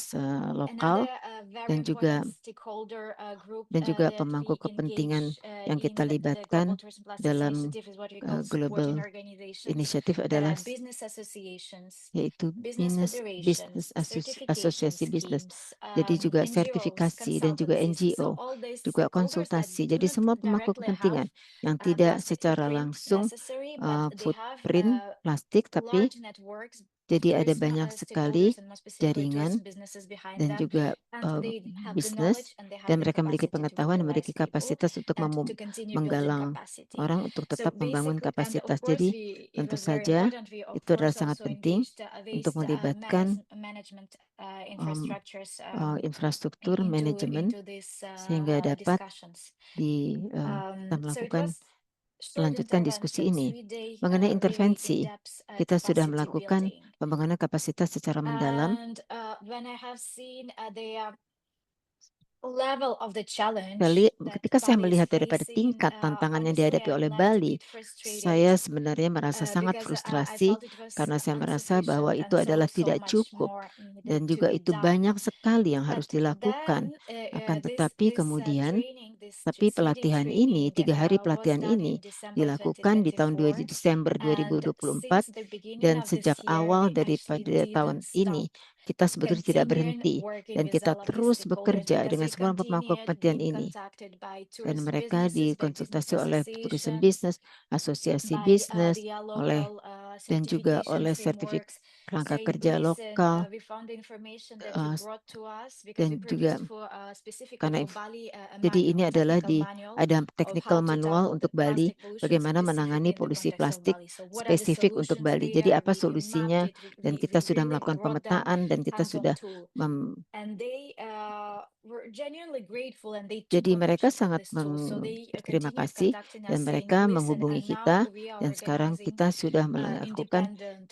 lokal Another very dan juga important stakeholder group pemangku that we kepentingan engage yang kita in the Global libatkan Tourism Plastics dalam Initiative is what we call global supporting organizations, inisiatif adalah business associations, yaitu business bisnis federations, asosiasi certification bisnis. schemes, Jadi juga NGOs, sertifikasi dan juga consultancies. So NGO, all these juga stakeholders that konsultasi. do Jadi not semua pemangku directly have kepentingan yang tidak plastic secara footprint langsung necessary, but they have footprint plastik, tapi large networks of jadi ada tourism banyak sekali stakeholders and more specifically jaringan tourism businesses behind dan them. juga And they have the bisnis knowledge and they have dan the mereka memiliki capacity to pengetahuan dan mobilize memiliki people kapasitas untuk and to continue building menggalang capacity. orang untuk So tetap membangun basically, and of kapasitas. course, Jadi it tentu was very saja important. We of itu adalah course sangat also penting engaged untuk these melibatkan management infrastructures infrastruktur manajemen into these sehingga dapat discussions. kita So it melakukan was short melanjutkan diskusi intervention, ini 3-day mengenai really intervensi. in-depth Kita sudah capacity melakukan building. pembangunan kapasitas secara mendalam. And when I have seen the level of the challenge that Ketika saya Bali is melihat daripada facing, tingkat tantangan yang honestly, dihadapi I'm oleh like a Bali, bit frustrated saya sebenarnya merasa sangat because I frustrasi felt it was karena saya merasa bahwa insufficient itu and adalah so tidak much cukup more needed dan to juga be itu done. banyak sekali yang harus But dilakukan. then Akan tetapi kemudian training, Tapi pelatihan ini, 3 hari pelatihan ini dilakukan di tahun Desember 2024 dan sejak awal daripada tahun ini kita sebetulnya tidak berhenti dan kita terus bekerja dengan semua pemangku kepentingan ini. Dan mereka dikonsultasi oleh Tourism Business, Asosiasi Bisnis, dan juga oleh sertifikat kerangka kerja lokal, dan juga karena jadi ini adalah ada technical manual untuk Bali bagaimana menangani polusi plastik spesifik untuk Bali. Jadi apa solusinya? Dan kita sudah melakukan pemetaan dan kita sudah jadi mereka sangat berterima kasih dan mereka menghubungi kita dan sekarang kita sudah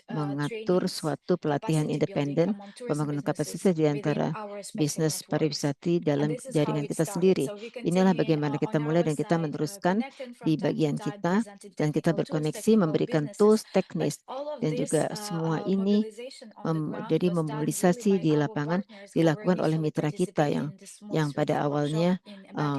mengatur suatu pelatihan independen pembangunan kapasitas di antara bisnis pariwisata dalam jaringan kita sendiri. Inilah bagaimana kita mulai dan kita meneruskan di bagian kita dan kita berkoneksi memberikan tools teknis dan juga semua ini jadi memobilisasi di lapangan dilakukan oleh mitra kita yang pada awalnya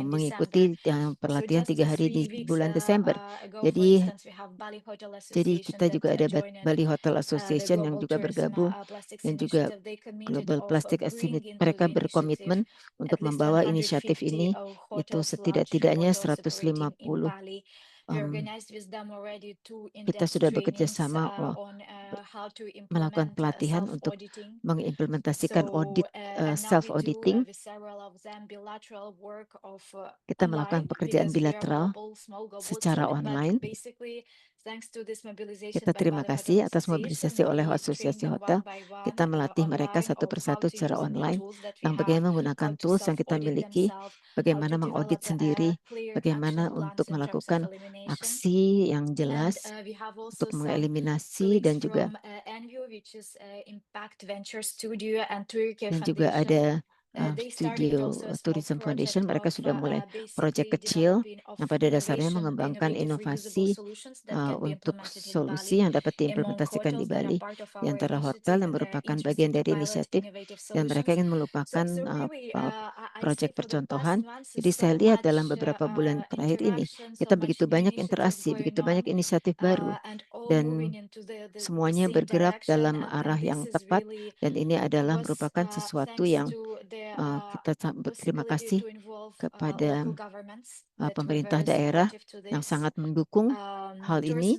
mengikuti pelatihan 3 hari di bulan Desember. Jadi kita juga ada Bali Hotel Association yang juga bergabung dan juga Global Plastic Activity. Mereka berkomitmen untuk membawa inisiatif ini itu setidak-tidaknya 150. Kita sudah bekerja sama melakukan pelatihan untuk mengimplementasikan audit self-auditing. Kita melakukan pekerjaan bilateral secara online. Kita terima kasih atas mobilisasi oleh Asosiasi Hotel. Kita melatih mereka satu persatu secara online tentang bagaimana menggunakan tools yang kita miliki, bagaimana mengaudit sendiri, bagaimana untuk melakukan aksi yang jelas untuk mengeliminasi dan juga ada Studio Tourism Foundation. Mereka sudah mulai proyek kecil yang pada dasarnya mengembangkan inovasi untuk solusi yang dapat diimplementasikan di Bali di antara hotel yang merupakan bagian dari inisiatif dan mereka ingin melupakan proyek percontohan. Jadi saya lihat dalam beberapa bulan terakhir ini kita begitu banyak interaksi, begitu banyak inisiatif baru dan semuanya bergerak dalam arah yang tepat dan ini adalah merupakan sesuatu yang kita berterima kasih kepada pemerintah daerah yang sangat mendukung hal ini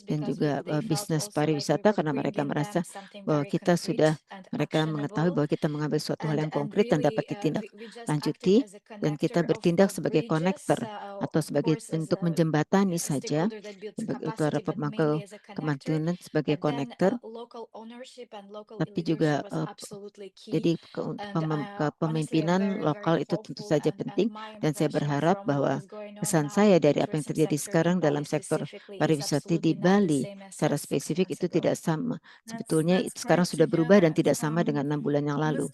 dan juga bisnis pariwisata karena mereka merasa bahwa mereka mengetahui bahwa kita mengambil suatu hal yang konkret dan dapat ditindaklanjuti dan kita bertindak sebagai konektor atau sebagai bentuk menjembatani saja antara pemangku kepentingan sebagai konektor, tapi juga jadi kepemimpinan lokal itu tentu saja penting dan saya berharap bahwa kesan saya dari apa yang terjadi sekarang dalam sektor pariwisata di Bali secara spesifik itu tidak sama. Sebetulnya sekarang sudah berubah dan tidak sama dengan 6 bulan yang lalu.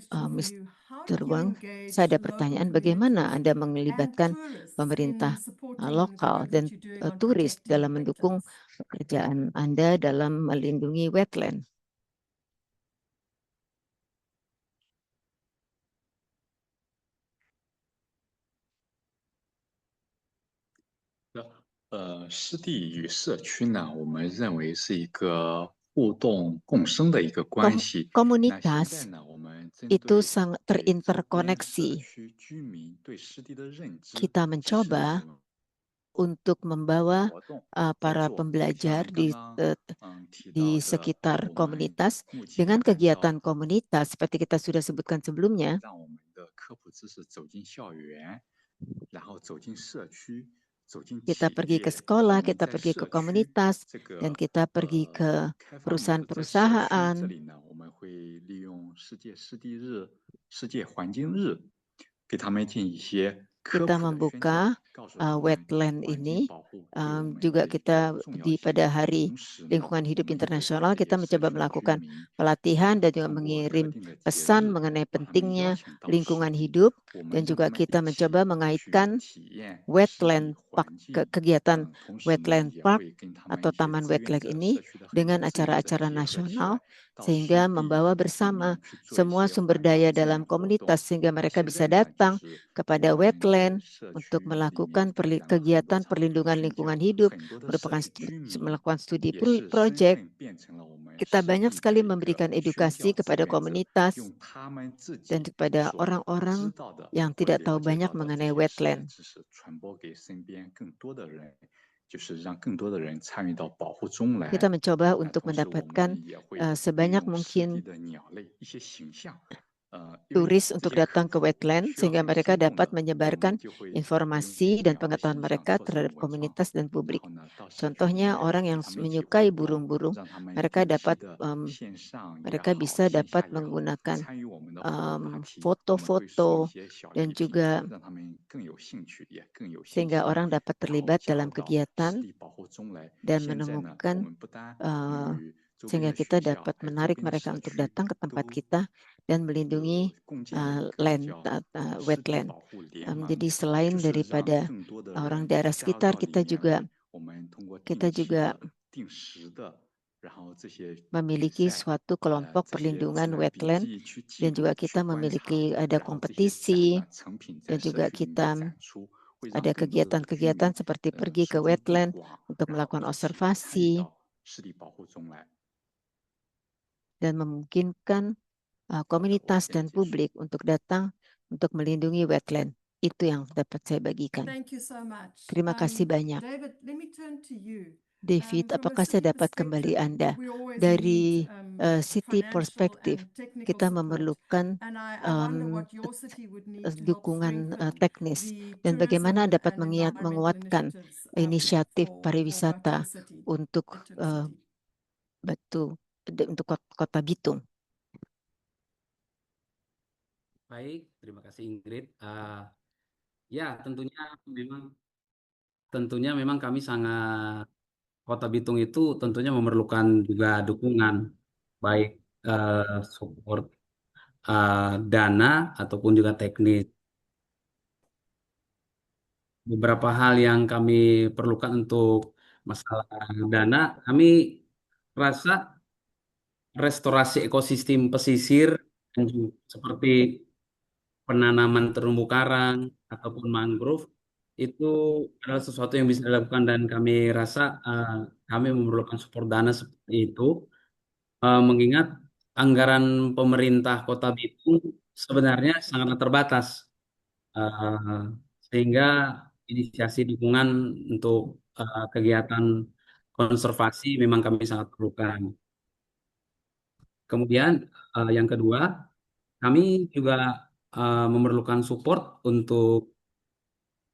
Mr. Wang, saya ada pertanyaan, bagaimana Anda melibatkan pemerintah lokal dan turis dalam mendukung pekerjaan Anda dalam melindungi wetland?湿地与社区呢，我们认为是一个互动共生的一个关系。 Komunitas itu sangat terinterkoneksi. Kita mencoba untuk membawa para pembelajar di sekitar komunitas dengan kegiatan komunitas seperti kita sudah sebutkan sebelumnya. Kita pergi ke sekolah, kita pergi ke komunitas, dan kita pergi ke perusahaan-perusahaan. Kita membuka wetland ini, juga kita pada Hari Lingkungan Hidup Internasional, kita mencoba melakukan pelatihan dan juga mengirim pesan mengenai pentingnya lingkungan hidup, dan juga kita mencoba mengaitkan wetland park, kegiatan wetland park atau taman wetland ini dengan acara-acara nasional sehingga membawa bersama semua sumber daya dalam komunitas sehingga mereka bisa datang kepada wetland untuk melakukan kegiatan perlindungan lingkungan hidup, melakukan studi proyek. Kita banyak sekali memberikan edukasi kepada komunitas dan kepada orang-orang yang tidak tahu banyak mengenai wetland. Kita mencoba untuk mendapatkan sebanyak mungkin turis untuk datang ke wetland sehingga mereka dapat menyebarkan informasi dan pengetahuan mereka terhadap komunitas dan publik. Contohnya orang yang menyukai burung-burung, mereka bisa dapat menggunakan foto-foto dan juga sehingga orang dapat terlibat dalam kegiatan dan menemukan sehingga kita dapat menarik mereka untuk datang ke tempat kita dan melindungi wetland. Jadi selain daripada orang daerah sekitar, kita juga memiliki suatu kelompok perlindungan wetland dan juga kita memiliki ada kompetisi dan juga kita ada kegiatan-kegiatan seperti pergi ke wetland untuk melakukan observasi dan memungkinkan komunitas dan publik untuk datang untuk melindungi wetland. Itu yang dapat saya bagikan. Terima kasih banyak. David, apakah saya dapat kembali Anda? Dari city perspective, kita memerlukan dukungan teknis dan bagaimana dapat menguatkan inisiatif pariwisata untuk Kota Bitung. Baik, terima kasih Ingrid. Ya, tentunya memang kami sangat Kota Bitung itu tentunya memerlukan juga dukungan baik support dana ataupun juga teknis. Beberapa hal yang kami perlukan untuk masalah dana, kami rasa restorasi ekosistem pesisir seperti penanaman terumbu karang ataupun mangrove itu adalah sesuatu yang bisa dilakukan dan kami rasa kami memerlukan support dana seperti itu mengingat anggaran pemerintah Kota Bitung sebenarnya sangat terbatas sehingga inisiasi dukungan untuk kegiatan konservasi memang kami sangat perlukan. Kemudian yang kedua, kami juga memerlukan support untuk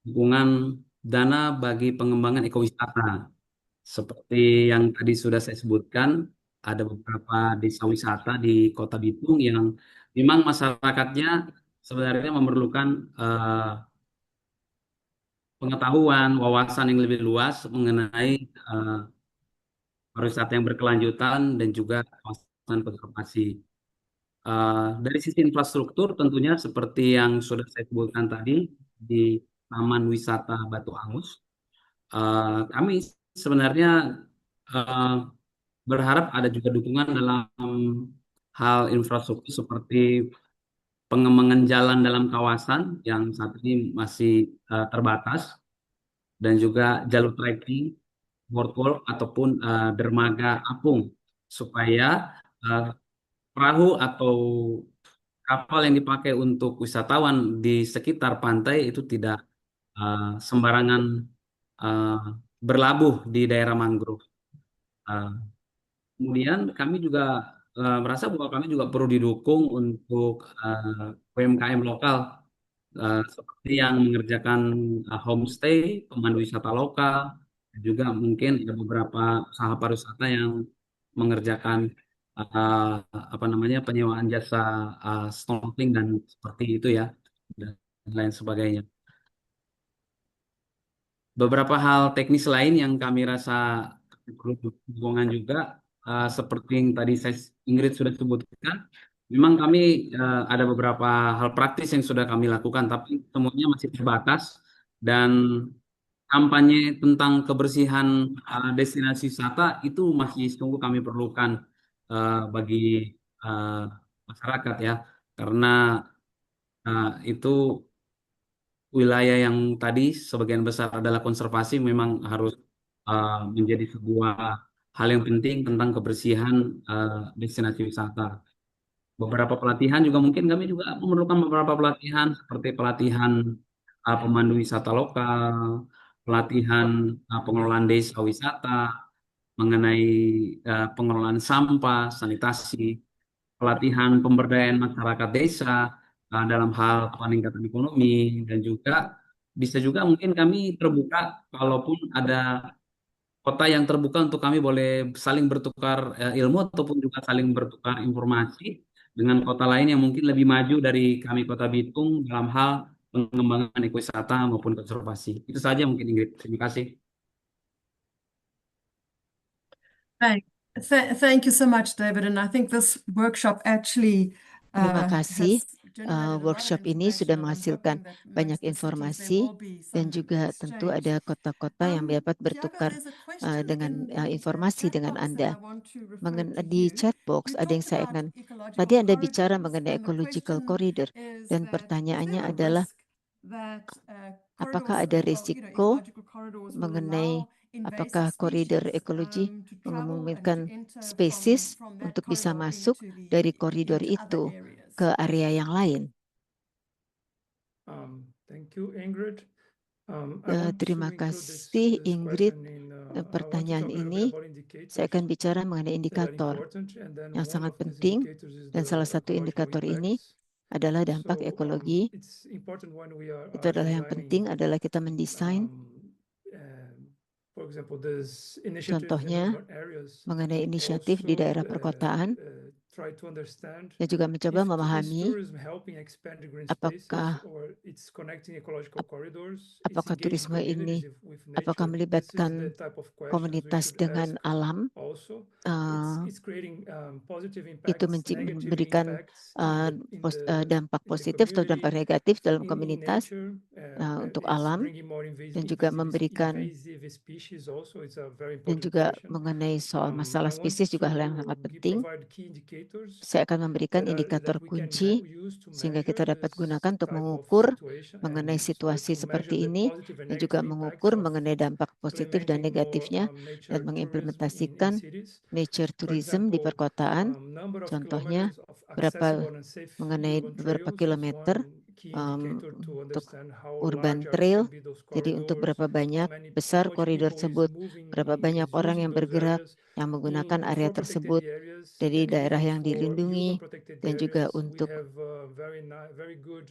dukungan dana bagi pengembangan ekowisata. Seperti yang tadi sudah saya sebutkan, ada beberapa desa wisata di Kota Bitung yang memang masyarakatnya sebenarnya memerlukan pengetahuan, wawasan yang lebih luas mengenai pariwisata yang berkelanjutan dan juga kawasan konservasi. Dari sisi infrastruktur tentunya seperti yang sudah saya sebutkan tadi di Taman Wisata Batu Angus, kami sebenarnya berharap ada juga dukungan dalam hal infrastruktur seperti pengembangan jalan dalam kawasan yang saat ini masih terbatas dan juga jalur trekking, boardwalk ataupun dermaga apung supaya perahu atau kapal yang dipakai untuk wisatawan di sekitar pantai itu tidak sembarangan berlabuh di daerah mangrove. Kemudian kami juga merasa bahwa kami juga perlu didukung untuk UMKM lokal seperti yang mengerjakan homestay, pemandu wisata lokal, dan juga mungkin ada beberapa usaha pariwisata yang mengerjakan penyewaan jasa snorkeling dan seperti itu ya, dan lain sebagainya. Beberapa hal teknis lain yang kami rasa perlu dukungan juga seperti yang tadi Ingrid sudah sebutkan, memang kami ada beberapa hal praktis yang sudah kami lakukan, tapi semuanya masih terbatas dan kampanye tentang kebersihan destinasi wisata itu masih sungguh kami perlukan. bagi uh, masyarakat ya, karena itu wilayah yang tadi sebagian besar adalah konservasi memang harus menjadi sebuah hal yang penting tentang kebersihan destinasi wisata. Beberapa pelatihan juga mungkin kami juga memerlukan beberapa pelatihan seperti pelatihan pemandu wisata lokal, pelatihan pengelolaan desa wisata, mengenai pengelolaan sampah, sanitasi, pelatihan pemberdayaan masyarakat desa dalam hal peningkatan ekonomi, dan juga bisa juga mungkin kami terbuka kalaupun ada kota yang terbuka untuk kami boleh saling bertukar ilmu ataupun juga saling bertukar informasi dengan kota lain yang mungkin lebih maju dari kami Kota Bitung dalam hal pengembangan ekowisata maupun konservasi. Itu saja mungkin Ingrid. Terima kasih. Thank you so much, David. And I think this workshop actually Terima kasih. has generated a lot of Workshop ini sudah information, and I'm menghasilkan hoping that banyak amongst the cities there informasi will be dan some juga tentu exchange. ada kota-kota yang dapat Tiago, bertukar there's a question dengan in the informasi chat dengan box that Anda. I want to refer to Di you. chat box You ada yang talked saya about akan. ecological Tadi Anda bicara corridors, mengenai and the ecological question corridor is dan that is pertanyaannya there a adalah risk that apakah corridors, ada risiko ecological corridors will mengenai allow invasive apakah koridor species ekologi to travel and to memungkinkan enter spesies from that untuk bisa corridor masuk dari koridor into other itu areas? ke area yang lain. Thank you, Ingrid. I want Terima to include this kasih Ingrid. question in. I want to Pertanyaan talk a little ini bit about saya akan indicators bicara mengenai that are indikator important, and then yang one sangat of these penting, indicators is dan salah the satu ecological indikator ini impacts. adalah dampak So ekologi. it's important when we are Itu adalah yang penting designing, adalah kita mendesain, for example, there's initiatives in contohnya urban areas mengenai inisiatif di daerah also perkotaan, try to understand dan juga mencoba if is memahami tourism helping expand the green spaces apakah or it's connecting ecological corridors, it's apakah engaging turisme ini communities with apakah nature. This is the melibatkan type of questions we komunitas should dengan ask alam. also. It's creating positive Itu impacts, negative memberikan impacts dampak in the positif atau community, dampak negatif dalam in komunitas nature, untuk is alam, bringing more dan juga memberikan invasive species also. It's a very dan important juga question. mengenai soal masalah I want spesies juga hal yang to sangat penting. provide key indicators Saya akan memberikan indikator that we can kunci use to sehingga measure kita dapat this gunakan untuk type of mengukur situation mengenai and situasi to measure seperti the ini, positive and dan juga negative mengukur impacts of mengenai dampak positif dan implementing more negatifnya, dan nature tourism in mengimplementasikan cities. nature For tourism di example, perkotaan. number of Contohnya, kilometers of berapa accessible and safe mengenai urban beberapa trails is kilometer one key indicator to untuk understand how urban large trail. can be those Jadi untuk corridors, berapa how besar much koridor people is tersebut, moving, berapa banyak is orang using yang those bergerak areas. yang menggunakan In area for protected tersebut areas, dari daerah even yang for urban dilindungi, protected dan juga areas, we untuk have very good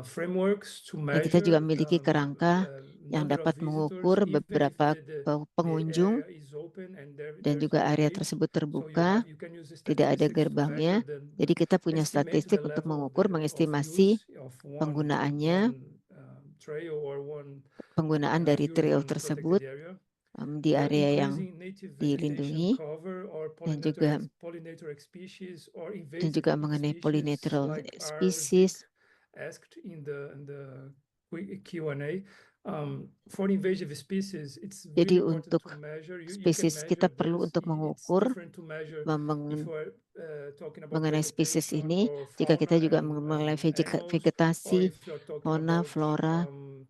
frameworks to dan kita juga measure memiliki kerangka yang number of dapat visitors, mengukur even if beberapa pengunjung, area is open and dan there's juga no area gate. tersebut So terbuka, you can use the tidak ada statistics to gerbangnya. measure Jadi kita punya estimate statistik the untuk level mengukur, of mengestimasi use of penggunaannya, trail or one penggunaan dari trail urban tersebut protected area. di We are area yang increasing native dilindungi, vegetation cover or dan juga pollinator species or invasive mengenai species pollinator like species. asked in the Q&A. For invasive species, it's Jadi really important untuk to measure. You can spesies kita measure perlu this. untuk It's mengukur different to measure if we're talking about mengenai spesies vegetation ini. or Jika kita fauna juga and mengenai animals, or vegetasi, if you're talking fauna, about flora,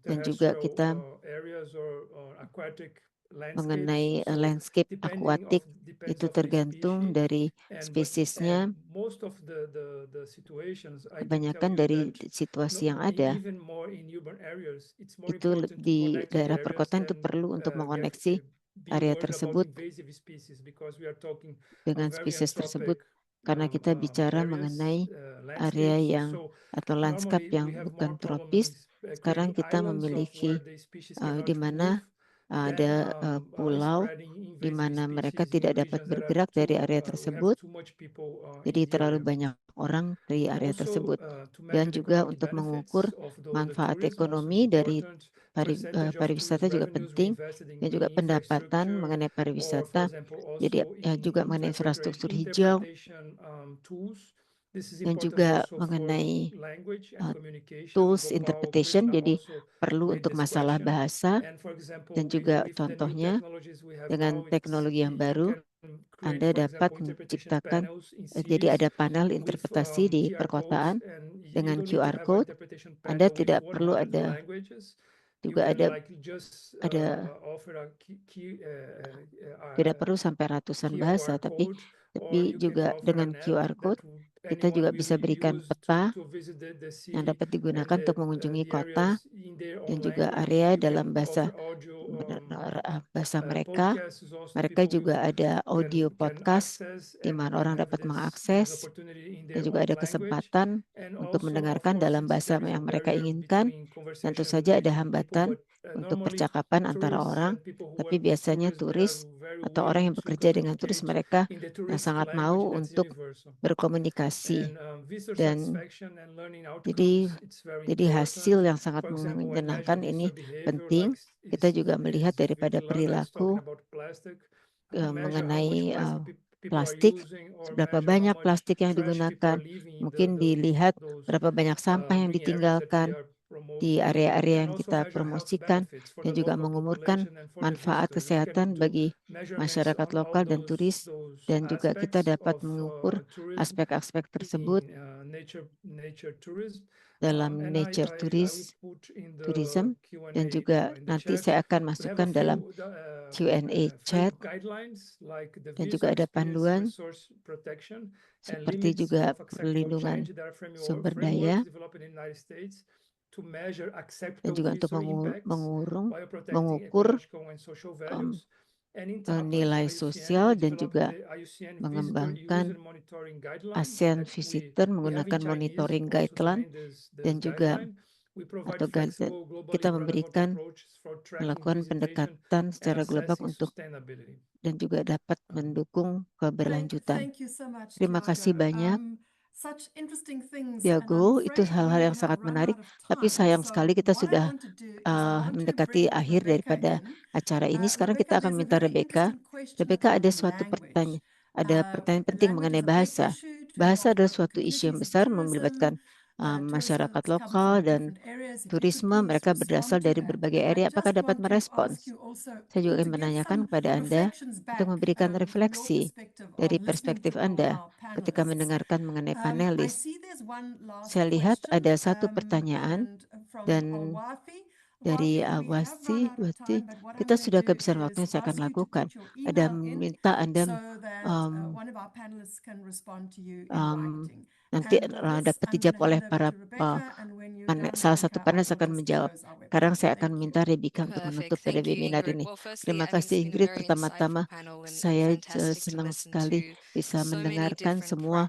dan juga terrestrial kita areas or aquatic mengenai landscapes. So landscape depends akuatik, itu of the tergantung species. dari And spesiesnya. most of the situations I can tell Kebanyakan you dari that situasi yang ada even more in urban areas, it's more itu important to di connect the daerah areas perkotaan itu than perlu untuk be mengoneksi area worried about tersebut invasive species because we are talking dengan very spesies tersebut, anthropic karena kita bicara areas, mengenai area landscapes. yang So atau lanskap normally yang we have bukan more problem tropis. Sekarang creating kita islands of memiliki where the species cannot di mana move, ada then pulau spreading di invasive mana mereka species in tidak dapat regions that are bergerak dari area we have tersebut. too much people Jadi in the terlalu area. banyak orang di area Also, tersebut. to Dan measure the juga economic untuk benefits mengukur of the manfaat tourism also is ekonomi dari important. Percentage of pariwisata tourist juga revenues we penting, invested in dan juga green pendapatan infrastructure, mengenai or for pariwisata. example Jadi also juga mengenai infrastruktur hijau, interpretation tools. This is dan important juga also for mengenai language and communication. create, Anda for dapat example, interpretation menciptakan, panels in jadi cities ada panel with interpretasi di QR codes, perkotaan and you dengan don't need to QR have an code. interpretation Anda panel with tidak perlu 100 ada, languages. You juga can ada like just offer a tidak perlu sampai ratusan bahasa, QR tapi code, or you can juga offer dengan an app QR that code kita juga anyone bisa will berikan use peta to visit the yang city dapat digunakan and untuk mengunjungi the kota areas in their dan own juga language. area You dalam can bahasa offer audio bahasa mereka. podcasts also. Mereka People juga ada audio can podcast access di and mana orang have dapat this mengakses opportunity in dan their juga own ada language. kesempatan And untuk also, of mendengarkan course, dalam bahasa there is a yang mereka barrier inginkan. between Tentu conversation saja ada between people, hambatan but untuk normally percakapan antara tourists orang, and people who tapi work with biasanya tourists, they are turis very atau orang willing yang to bekerja dengan turis, communicate mereka in the tourist sangat language, mau that's untuk universal. berkomunikasi. And visitor Dan satisfaction and learning jadi outcomes, it's very hasil important. yang sangat For example, when measure menyenangkan ini visitor behavior, penting. like Kita juga melihat daripada Vigilarda is talking perilaku about plastic, measure how much mengenai plastic people are plastik, using, or seberapa measure how banyak much plastik yang trash people digunakan. are leaving in Mungkin dilihat berapa banyak sampah yang green areas that we ditinggalkan are di promoting, area-area and yang also kita measure health promosikan, benefits for dan the juga local mengumumkan population and for the manfaat visitors. We can kesehatan do bagi measurements masyarakat on all lokal dan turis, those dan juga kita aspects dapat of mengukur tourism aspek-aspek tersebut in nature tourism. dalam And nature I will put in the tourism, dan Q&A juga in the nanti chat. saya akan We have a masukkan dalam few Q&A chat, framework guidelines like the dan visa juga ada experience, panduan resource protection, and seperti limits juga of acceptable perlindungan change. There are sumber frameworks daya, developed in the United States to measure dan acceptable juga untuk visitor impacts while protecting mengukur ecological and social values. And in terms of nilai IUCN, sosial we dan developed juga the IUCN Visitor mengembangkan User Monitoring Guidelines ASEAN that Visitor we have in menggunakan Chinese monitoring also to guideline, main this dan juga guideline. We provide atau flexible, globally kita relevant memberikan approaches for tracking melakukan visitation pendekatan and secara global assessing untuk sustainability. dan juga dapat mendukung keberlanjutan. Thank you so much, Terima kasih Tiago. banyak, Such interesting things, and Tiago. I'm Itu afraid hal-hal we yang have sangat run menarik, out of tapi time. sayang So sekali kita what I sudah want to do is I want to mendekati bring akhir Rebecca daripada in. acara ini. Sekarang Rebecca, kita akan there's a minta very Rebecca. interesting question Rebecca, about ada suatu language. pertanyaan penting Language mengenai is a big bahasa. issue to Bahasa involve adalah local suatu isu yang communities and besar, tourism. melibatkan Tourists masyarakat come from lokal dan different areas. If you could turisme. please Mereka berasal respond to dari that. berbagai And I area. Apakah just dapat want to ask merespons? you also, Saya juga Peter, ingin to give menanyakan some kepada Anda reflections untuk back memberikan from your refleksi perspective dari on listening perspektif to all Anda our ketika panelists. mendengarkan mengenai I panelis. see there's one last Saya lihat question, ada satu pertanyaan and from dan Awafi. dari Wafi, we have run out of time, but what I'm kita going sudah to do kehabisan waktu yang is saya akan ask you to lakukan. put your Ada email in minta Anda so that one of our panelists can respond to you in writing. nanti And with this, dapat I'm dijawab going to oleh hand over para to Rebecca, and when you're done, salah satu Rebecca, I panelis will akan just menjawab. close our Sekarang webinar. saya akan Thank you. minta Rebecca untuk menutup pada webinar ini. Terima kasih Ingrid. Pertama-tama saya senang sekali bisa mendengarkan semua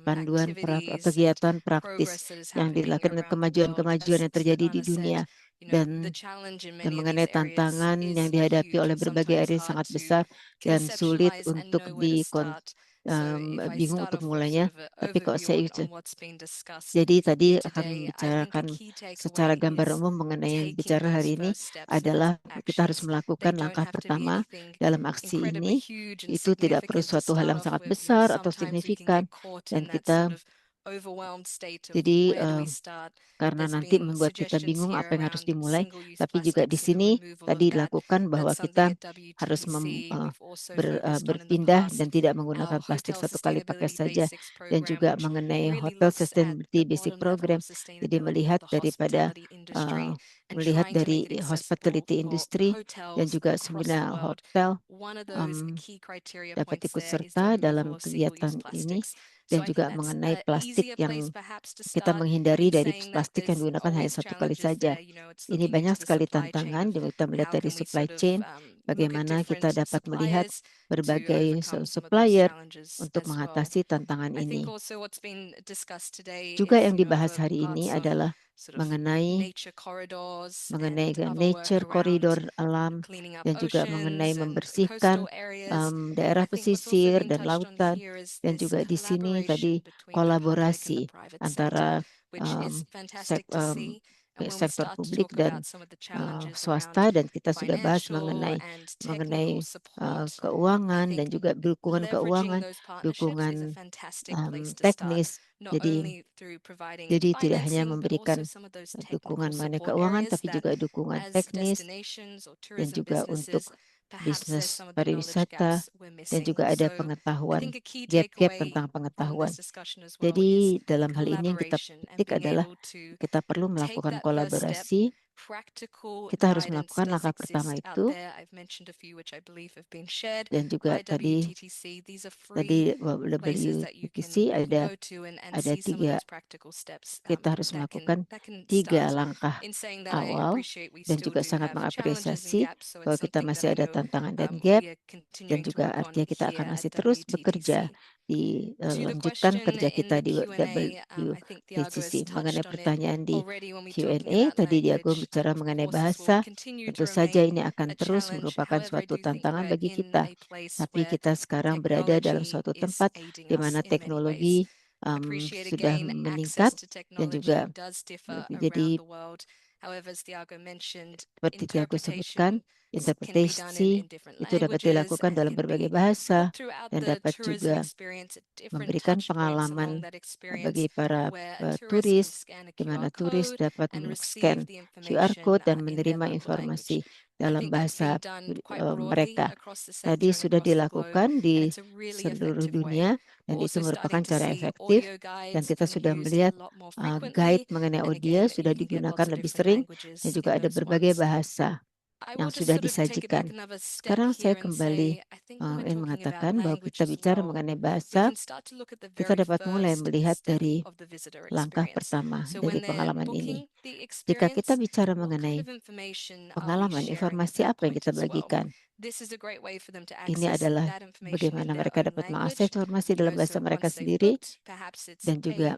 panduan kegiatan praktis yang dilakukan, kemajuan-kemajuan yang terjadi di dunia, dan mengenai tantangan yang dihadapi oleh berbagai area yang sangat besar dan sulit untuk bingung untuk mulainya. Tapi kok saya jadi tadi akan membicarakan secara gambar umum mengenai yang bicara hari ini adalah kita harus melakukan langkah pertama dalam aksi ini. Itu tidak perlu suatu hal yang sangat besar atau signifikan, dan kita jadi karena nanti membuat kita bingung apa yang harus dimulai, tapi juga di sini tadi dilakukan bahwa kita harus berpindah dan tidak menggunakan plastik satu kali pakai saja, dan juga mengenai Hotel Sustainability Basic Program. Jadi melihat dari hospitality industry dan juga 9 hotel dapat ikut serta dalam kegiatan ini, dan juga mengenai plastik yang kita menghindari dari plastik yang digunakan hanya satu kali saja. Ini banyak sekali tantangan, dan kita melihat dari supply chain, bagaimana kita dapat melihat berbagai supplier untuk mengatasi tantangan ini. Juga yang dibahas hari ini adalah mengenai nature corridor alam, dan juga mengenai membersihkan daerah pesisir dan lautan, dan juga di sini tadi kolaborasi antara sektor publik dan swasta, dan kita sudah bahas mengenai keuangan dan juga dukungan keuangan, dukungan teknis. Jadi tidak hanya memberikan dukungan mengenai keuangan, tapi juga dukungan teknis, dan juga untuk bisnis pariwisata, dan juga ada pengetahuan, gap-gap tentang pengetahuan. Jadi dalam hal ini yang kita petik adalah kita perlu melakukan kolaborasi. Kita harus melakukan langkah pertama itu, dan juga tadi WTTC ada tiga, kita harus melakukan 3 langkah awal, dan juga sangat mengapresiasi bahwa kita masih ada tantangan dan gap, dan juga artinya kita akan masih terus bekerja di lanjutkan kerja kita di WTTC. Mengenai pertanyaan di Q&A, tadi Diago bicara mengenai bahasa, tentu saja ini akan terus merupakan suatu tantangan bagi kita. Tapi kita sekarang berada dalam suatu tempat di mana teknologi sudah meningkat, dan juga jadi seperti Tiago sebutkan, interpretasi itu dapat dilakukan dalam berbagai bahasa dan dapat juga memberikan pengalaman bagi para turis, di mana turis dapat men-scan QR code dan menerima informasi dalam bahasa mereka. Tadi sudah dilakukan di seluruh dunia, dan itu merupakan cara efektif, dan kita sudah melihat guide mengenai audio sudah digunakan lebih sering, dan juga ada berbagai bahasa yang sudah disajikan. Sekarang saya kembali ingin mengatakan bahwa kita bicara mengenai bahasa, kita dapat mulai melihat dari langkah pertama dari pengalaman ini. Jika kita bicara mengenai pengalaman, informasi apa yang kita bagikan, ini adalah bagaimana mereka dapat mengakses informasi dalam bahasa mereka sendiri, dan juga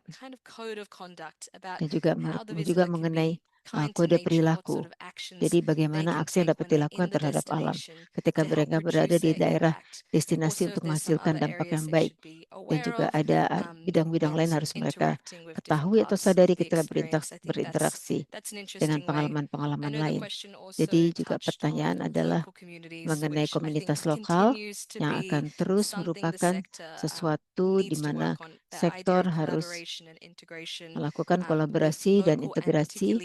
mengenai kode perilaku. Jadi bagaimana aksi yang dapat dilakukan terhadap alam ketika mereka berada di daerah destinasi untuk menghasilkan dampak yang baik. Dan juga ada bidang-bidang lain harus mereka ketahui atau sadari ketika berinteraksi dengan pengalaman-pengalaman lain. Jadi juga pertanyaan adalah mengenai komunitas lokal yang akan terus merupakan sesuatu di mana sektor harus melakukan kolaborasi dan integrasi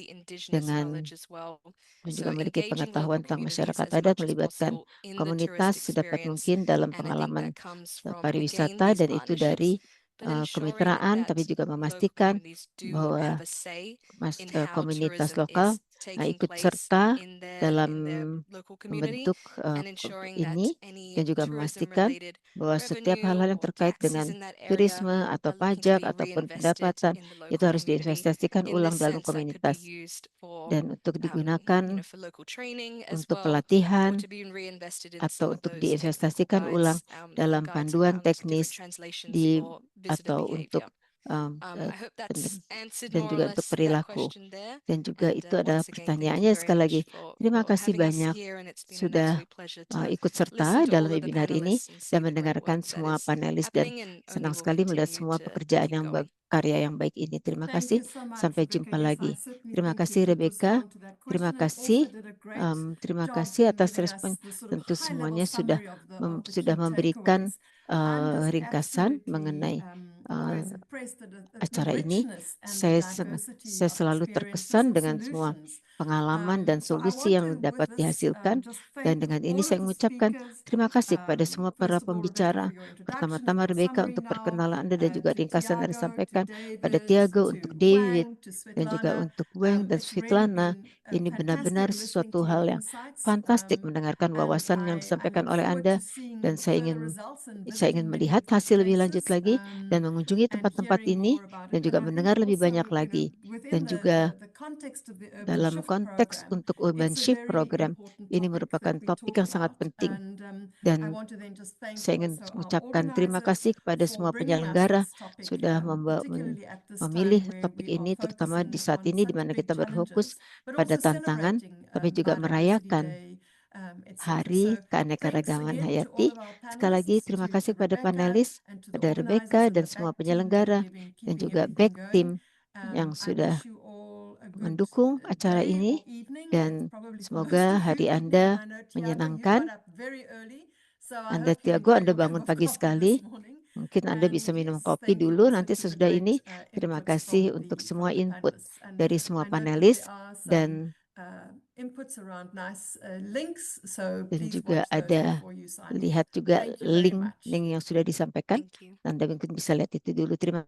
dengan, dan juga memiliki pengetahuan tentang masyarakat adat, melibatkan komunitas sedapat mungkin dalam pengalaman pariwisata, dan itu dari kemitraan, tapi juga memastikan bahwa komunitas lokal ikut serta dalam membentuk ini, dan juga memastikan bahwa setiap hal-hal yang terkait dengan turisme atau pajak ataupun pendapatan itu harus diinvestasikan ulang dalam komunitas, dan untuk digunakan untuk pelatihan atau untuk diinvestasikan ulang dalam panduan teknis atau untuk dan juga untuk perilaku. Dan juga itu adalah pertanyaannya sekali lagi. Terima kasih banyak sudah ikut serta dalam webinar ini dan mendengarkan semua panelis, dan senang sekali melihat semua pekerjaan yang karya yang baik ini. Terima kasih. Sampai jumpa lagi. Terima kasih Rebecca. Terima kasih atas respon. Tentu semuanya sudah memberikan ringkasan mengenai acara ini. Saya selalu terkesan dengan semua pengalaman dan solusi yang dapat dihasilkan, dan dengan ini saya mengucapkan terima kasih kepada semua para pembicara, pertama-tama Rebecca untuk perkenalan Anda dan juga ringkasan yang disampaikan, pada Tiago, untuk David, dan juga untuk Weng dan Svetlana. Ini benar-benar sesuatu hal yang fantastik mendengarkan wawasan yang disampaikan oleh Anda, dan saya ingin melihat hasil lebih lanjut lagi dan mengunjungi tempat-tempat ini dan juga mendengar lebih banyak lagi. Dan juga dalam konteks untuk Urban Shift Program, ini merupakan topik yang sangat penting. Dan saya ingin mengucapkan terima kasih kepada semua penyelenggara sudah memilih topik ini, terutama di saat ini di mana kita berfokus pada tantangan, tapi juga merayakan Hari Keanekaragaman Hayati. Sekali lagi terima kasih kepada panelis, pada Rebecca dan semua penyelenggara, dan juga back team yang sudah mendukung acara ini, dan semoga hari Anda menyenangkan. Anda Tiago, Anda bangun pagi sekali. Mungkin Anda bisa minum kopi dulu nanti sesudah ini. Terima kasih untuk semua input dari semua panelis, dan inputs around nice links, so Dan please juga watch those ada before you sign in. lihat juga Thank you very link much. yang sudah disampaikan. Anda mungkin bisa lihat itu dulu. Terima